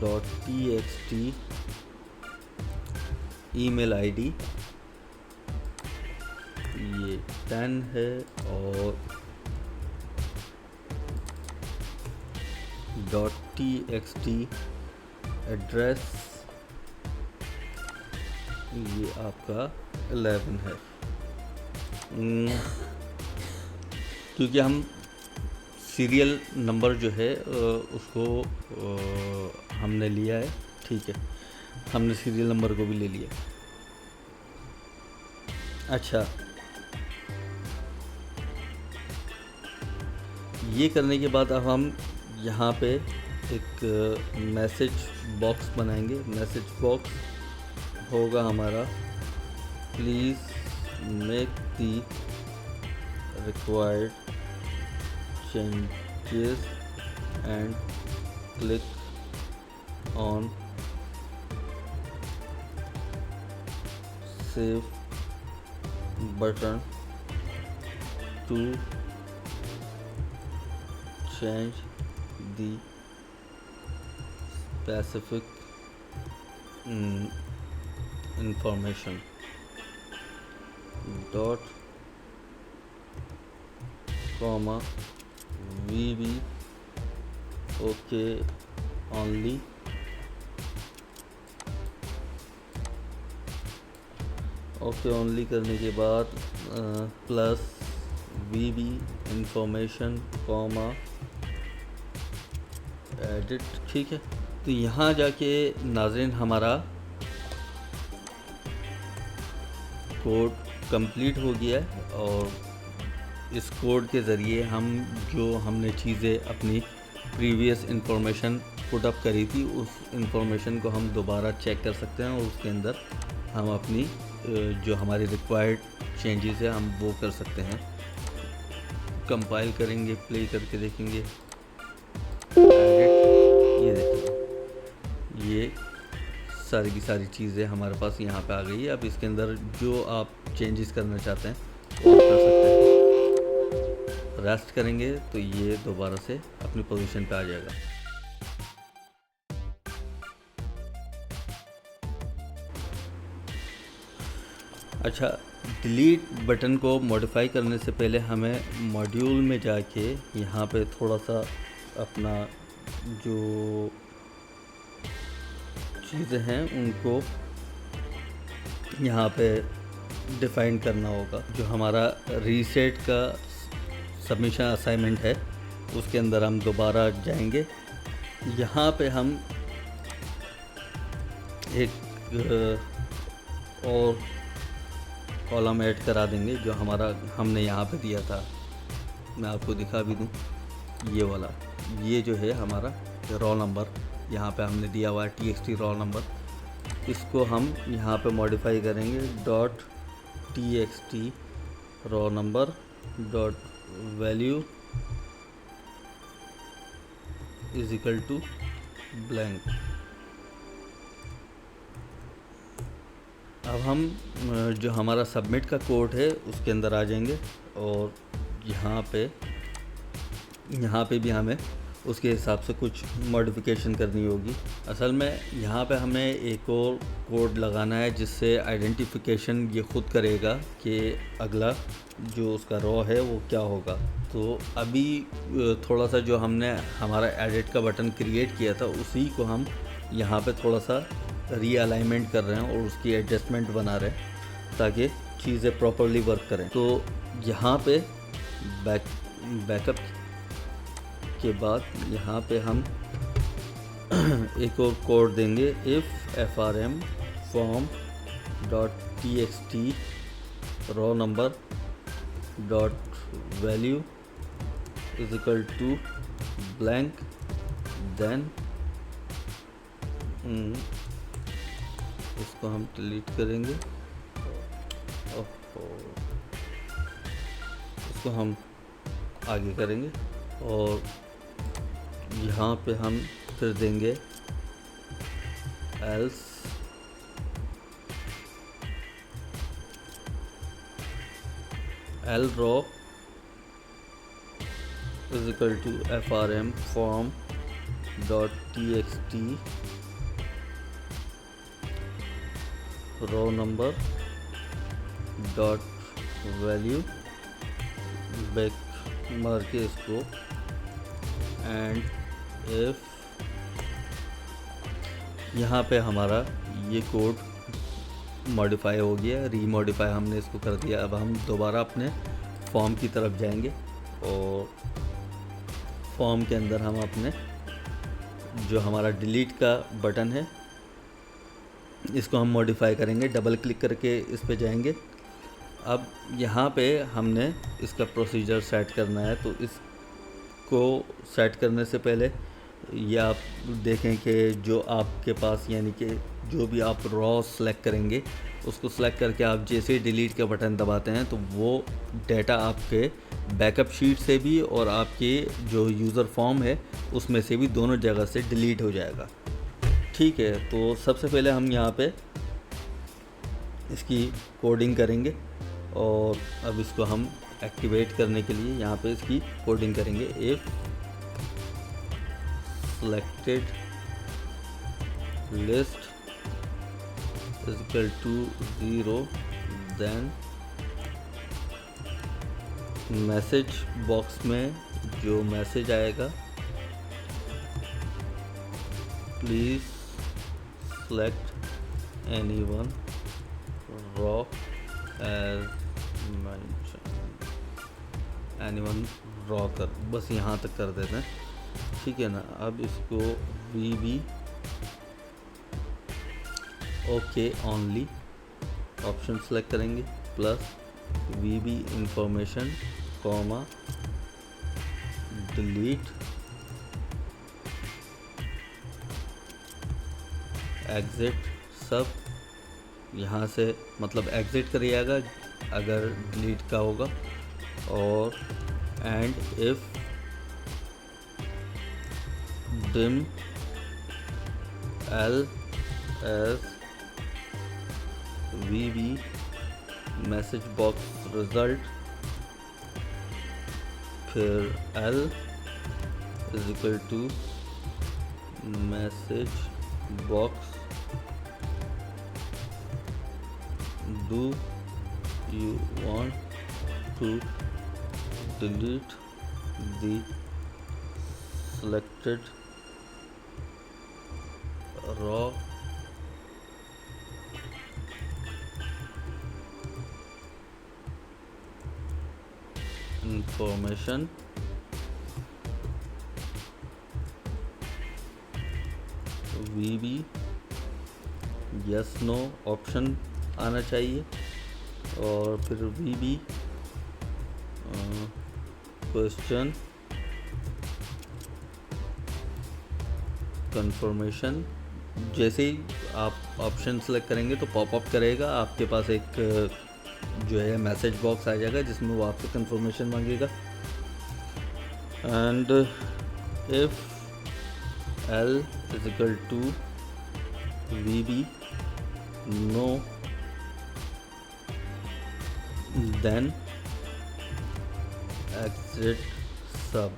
.txt ईमेल आईडी ये 10 है, और .txt एड्रेस ये आपका 11 है। क्योंकि हम सीरियल नंबर जो है उसको हमने लिया है, ठीक है, हमने सीरियल नंबर को भी ले लिया। अच्छा, ये करने के बाद अब हम यहाँ पे एक मैसेज बॉक्स बनाएंगे। मैसेज बॉक्स होगा हमारा please make the required changes and click on save button to change the specific information dot comma vb okay only करने के बाद plus vb information comma edit, ठीक है। तो यहाँ जाके नाज़रीन हमारा कोड कंप्लीट हो गया है, और इस कोड के ज़रिए हम जो हमने चीज़ें अपनी प्रीवियस इंफॉर्मेशन पुट अप करी थी उस इंफॉर्मेशन को हम दोबारा चेक कर सकते हैं, और उसके अंदर हम अपनी जो हमारी रिक्वायर्ड चेंजेस है हम वो कर सकते हैं। कंपाइल करेंगे, प्ले करके देखेंगे, ये देखिए ये सारी की सारी चीज़ें हमारे पास यहाँ पे आ गई है। अब इसके अंदर जो आप चेंजेस करना चाहते हैं वो आप कर सकते हैं। रेस्ट करेंगे तो ये दोबारा से अपनी पोजीशन पे आ जाएगा। अच्छा, डिलीट बटन को मॉडिफाई करने से पहले हमें मॉड्यूल में जाके यहाँ पे थोड़ा सा अपना जो चीज़ें हैं उनको यहाँ पे डिफ़ाइन करना होगा। जो हमारा रीसेट का सबमिशन असाइनमेंट है उसके अंदर हम दोबारा जाएंगे। यहाँ पे हम एक और कॉलम ऐड करा देंगे जो हमारा हमने यहाँ पे दिया था। मैं आपको दिखा भी दूँ, ये वाला, ये जो है हमारा रोल नंबर यहाँ पे हमने दिया हुआ है txt रोल नंबर। इसको हम यहाँ पे मॉडिफाई करेंगे .txt roll number .value is equal to blank. अब हम जो हमारा सबमिट का कोड है उसके अंदर आ जाएंगे और यहाँ पे भी हमें उसके हिसाब से कुछ मॉडिफिकेशन करनी होगी। असल में यहाँ पे हमें एक और कोड लगाना है जिससे आइडेंटिफिकेशन ये खुद करेगा कि अगला जो उसका रॉ है वो क्या होगा। तो अभी थोड़ा सा जो हमने हमारा एडिट का बटन क्रिएट किया था उसी को हम यहाँ पे थोड़ा सा रीअलाइनमेंट कर रहे हैं और उसकी एडजस्टमेंट बना रहे हैं ताकि चीज़ें प्रॉपरली वर्क करें। तो यहाँ पे बैकअप के बाद यहाँ पे हम एक और कोड देंगे if frm form .txt row number .value is equal to blank, then इसको हम डिलीट करेंगे। इसको हम आगे करेंगे और यहाँ पे हम फिर देंगे else lrow is equal to frm form .txt row number .value back मार के इसको एंड इफ यहाँ पे हमारा ये कोड मॉडिफाई हो गया, रीमॉडिफाई हमने इसको कर दिया। अब हम दोबारा अपने फॉर्म की तरफ जाएंगे और फॉर्म के अंदर हम अपने जो हमारा डिलीट का बटन है इसको हम मॉडिफाई करेंगे। डबल क्लिक करके इस पे जाएंगे। अब यहाँ पे हमने इसका प्रोसीजर सेट करना है। तो इसको सेट करने से पहले ये आप देखें कि जो आपके पास यानी कि जो भी आप रॉ सेलेक्ट करेंगे उसको सेलेक्ट करके आप जैसे डिलीट का बटन दबाते हैं तो वो डेटा आपके बैकअप शीट से भी और आपके जो यूज़र फॉर्म है उसमें से भी दोनों जगह से डिलीट हो जाएगा। ठीक है, तो सबसे पहले हम यहाँ पे इसकी कोडिंग करेंगे और अब इसको हम एक्टिवेट करने के लिए यहाँ पे इसकी कोडिंग करेंगे। If selected list is equal to 0 then message box में जो मैसेज आएगा please select anyone raw as mentioned, anyone raw कर बस यहाँ तक कर देते हैं। ठीक है ना। अब इसको VB okay only option select करेंगे plus VB information comma delete exit sub, यहाँ से मतलब एग्जिट करिएगा अगर डिलीट का होगा। और end if dim l as VB message box result, फिर L is equal to message box do you want to delete the selected raw information VB yes no option आना चाहिए, और फिर VB क्वेश्चन कंफर्मेशन। जैसे ही आप option select करेंगे तो popup करेगा, आपके पास एक जो है मैसेज बॉक्स आ जाएगा जिसमें वो आपसे कंफर्मेशन मांगेगा। End if L is equal to VB no then exit sub,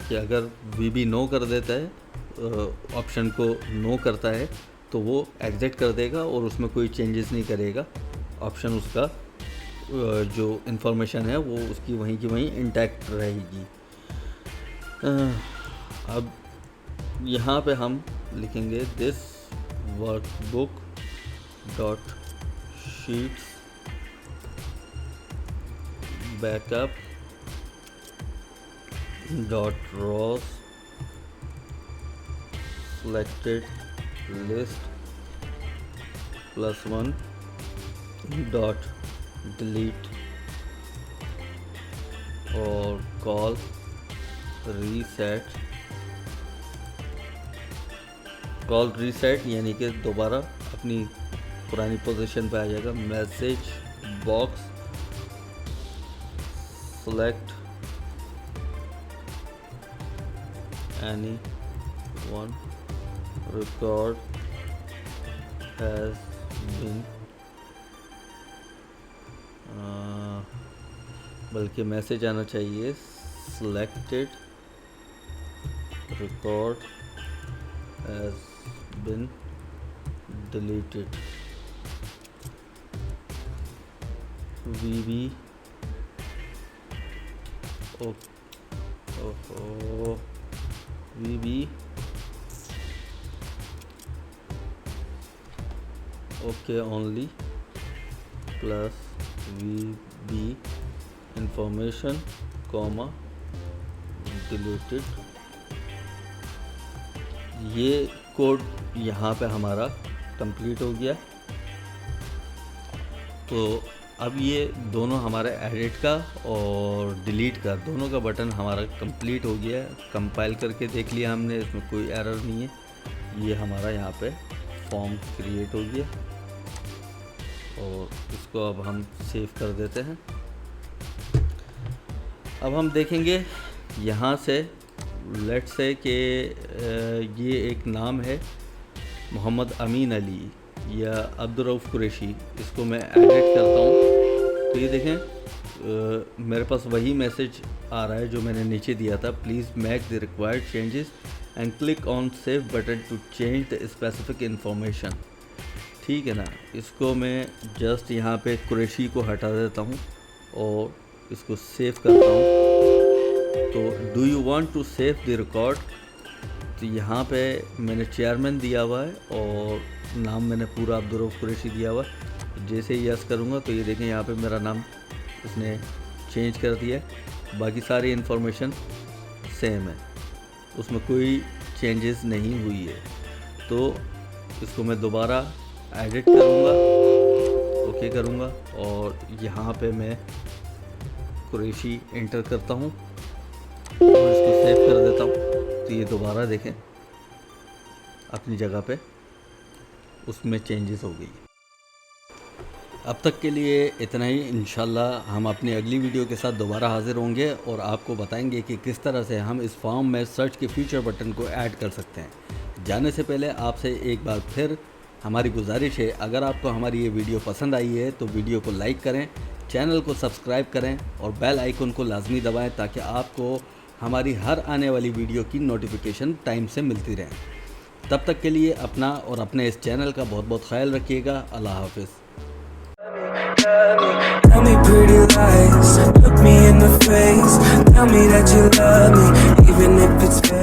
कि अगर VB नो कर देता है, ऑप्शन को नो करता है, तो वो एग्जिट कर देगा और उसमें कोई चेंजेस नहीं करेगा। ऑप्शन उसका जो इन्फॉर्मेशन है वो उसकी वहीं की वहीं इंटैक्ट रहेगी। अब यहाँ पे हम लिखेंगे this workbook dot sheets backup dot Ross selected list +1 dot delete और call reset यानी कि दोबारा अपनी पुरानी पोजीशन पे आ जाएगा। Message box select any one record has been बल्कि मैसेज आना चाहिए selected record has been deleted। VB VB okay only plus VB information comma deleted. ये कोड यहाँ पे हमारा कंप्लीट हो गया। तो अब ये दोनों हमारे एडिट का और डिलीट का दोनों का बटन हमारा कंप्लीट हो गया है। कंपाइल करके देख लिया हमने, इसमें कोई एरर नहीं है। ये हमारा यहाँ पे फॉर्म क्रिएट हो गया और इसको अब हम सेव कर देते हैं। अब हम देखेंगे यहाँ से, लेट्स से कि ये एक नाम है मोहम्मद अमीन अली या अब्दुर्रऊफ़ कुरैशी, इसको मैं एडिट करता हूँ। तो ये देखें मेरे पास वही मैसेज आ रहा है जो मैंने नीचे दिया था, please make the required changes and click on save button to change the specific information. ठीक है ना, इसको मैं जस्ट यहाँ पे कुरैशी को हटा देता हूँ और इसको सेव करता हूँ। तो do you want to save the record, तो यहाँ पे मैंने चेयरमैन दिया हुआ है और नाम मैंने पूरा अब्दुर्रऊफ़ कुरैशी दिया हुआ है। जैसे ही यस करूँगा तो ये देखें यहाँ पे मेरा नाम इसने चेंज कर दिया है। बाकी सारी इन्फॉर्मेशन सेम है, उसमें कोई चेंजेस नहीं हुई है। तो इसको मैं दोबारा एडिट करूँगा, ओके करूँगा और यहाँ पे मैं कुरैशी एंटर करता हूँ और इसको सेव कर देता हूँ। तो ये दोबारा देखें अपनी जगह पे उसमें चेंजेस हो गई। अब तक के लिए इतना ही। इंशाल्लाह हम अपनी अगली वीडियो के साथ दोबारा हाज़िर होंगे और आपको बताएंगे कि किस तरह से हम इस फॉर्म में सर्च के फीचर बटन को ऐड कर सकते हैं। जाने से पहले आपसे एक बार फिर हमारी गुजारिश है, अगर आपको हमारी ये वीडियो पसंद आई है तो वीडियो को लाइक करें, चैनल को सब्सक्राइब करें और बेल आइकन को लाजमी दबाएं ताकि आपको हमारी हर आने वाली वीडियो की नोटिफिकेशन टाइम से मिलती रहे। तब तक के लिए अपना और अपने इस चैनल का बहुत बहुत ख्याल रखिएगा। अल्लाह हाफ़िज़। Tell me pretty lies, look me in the face. Tell me that you love me, even if it's fake.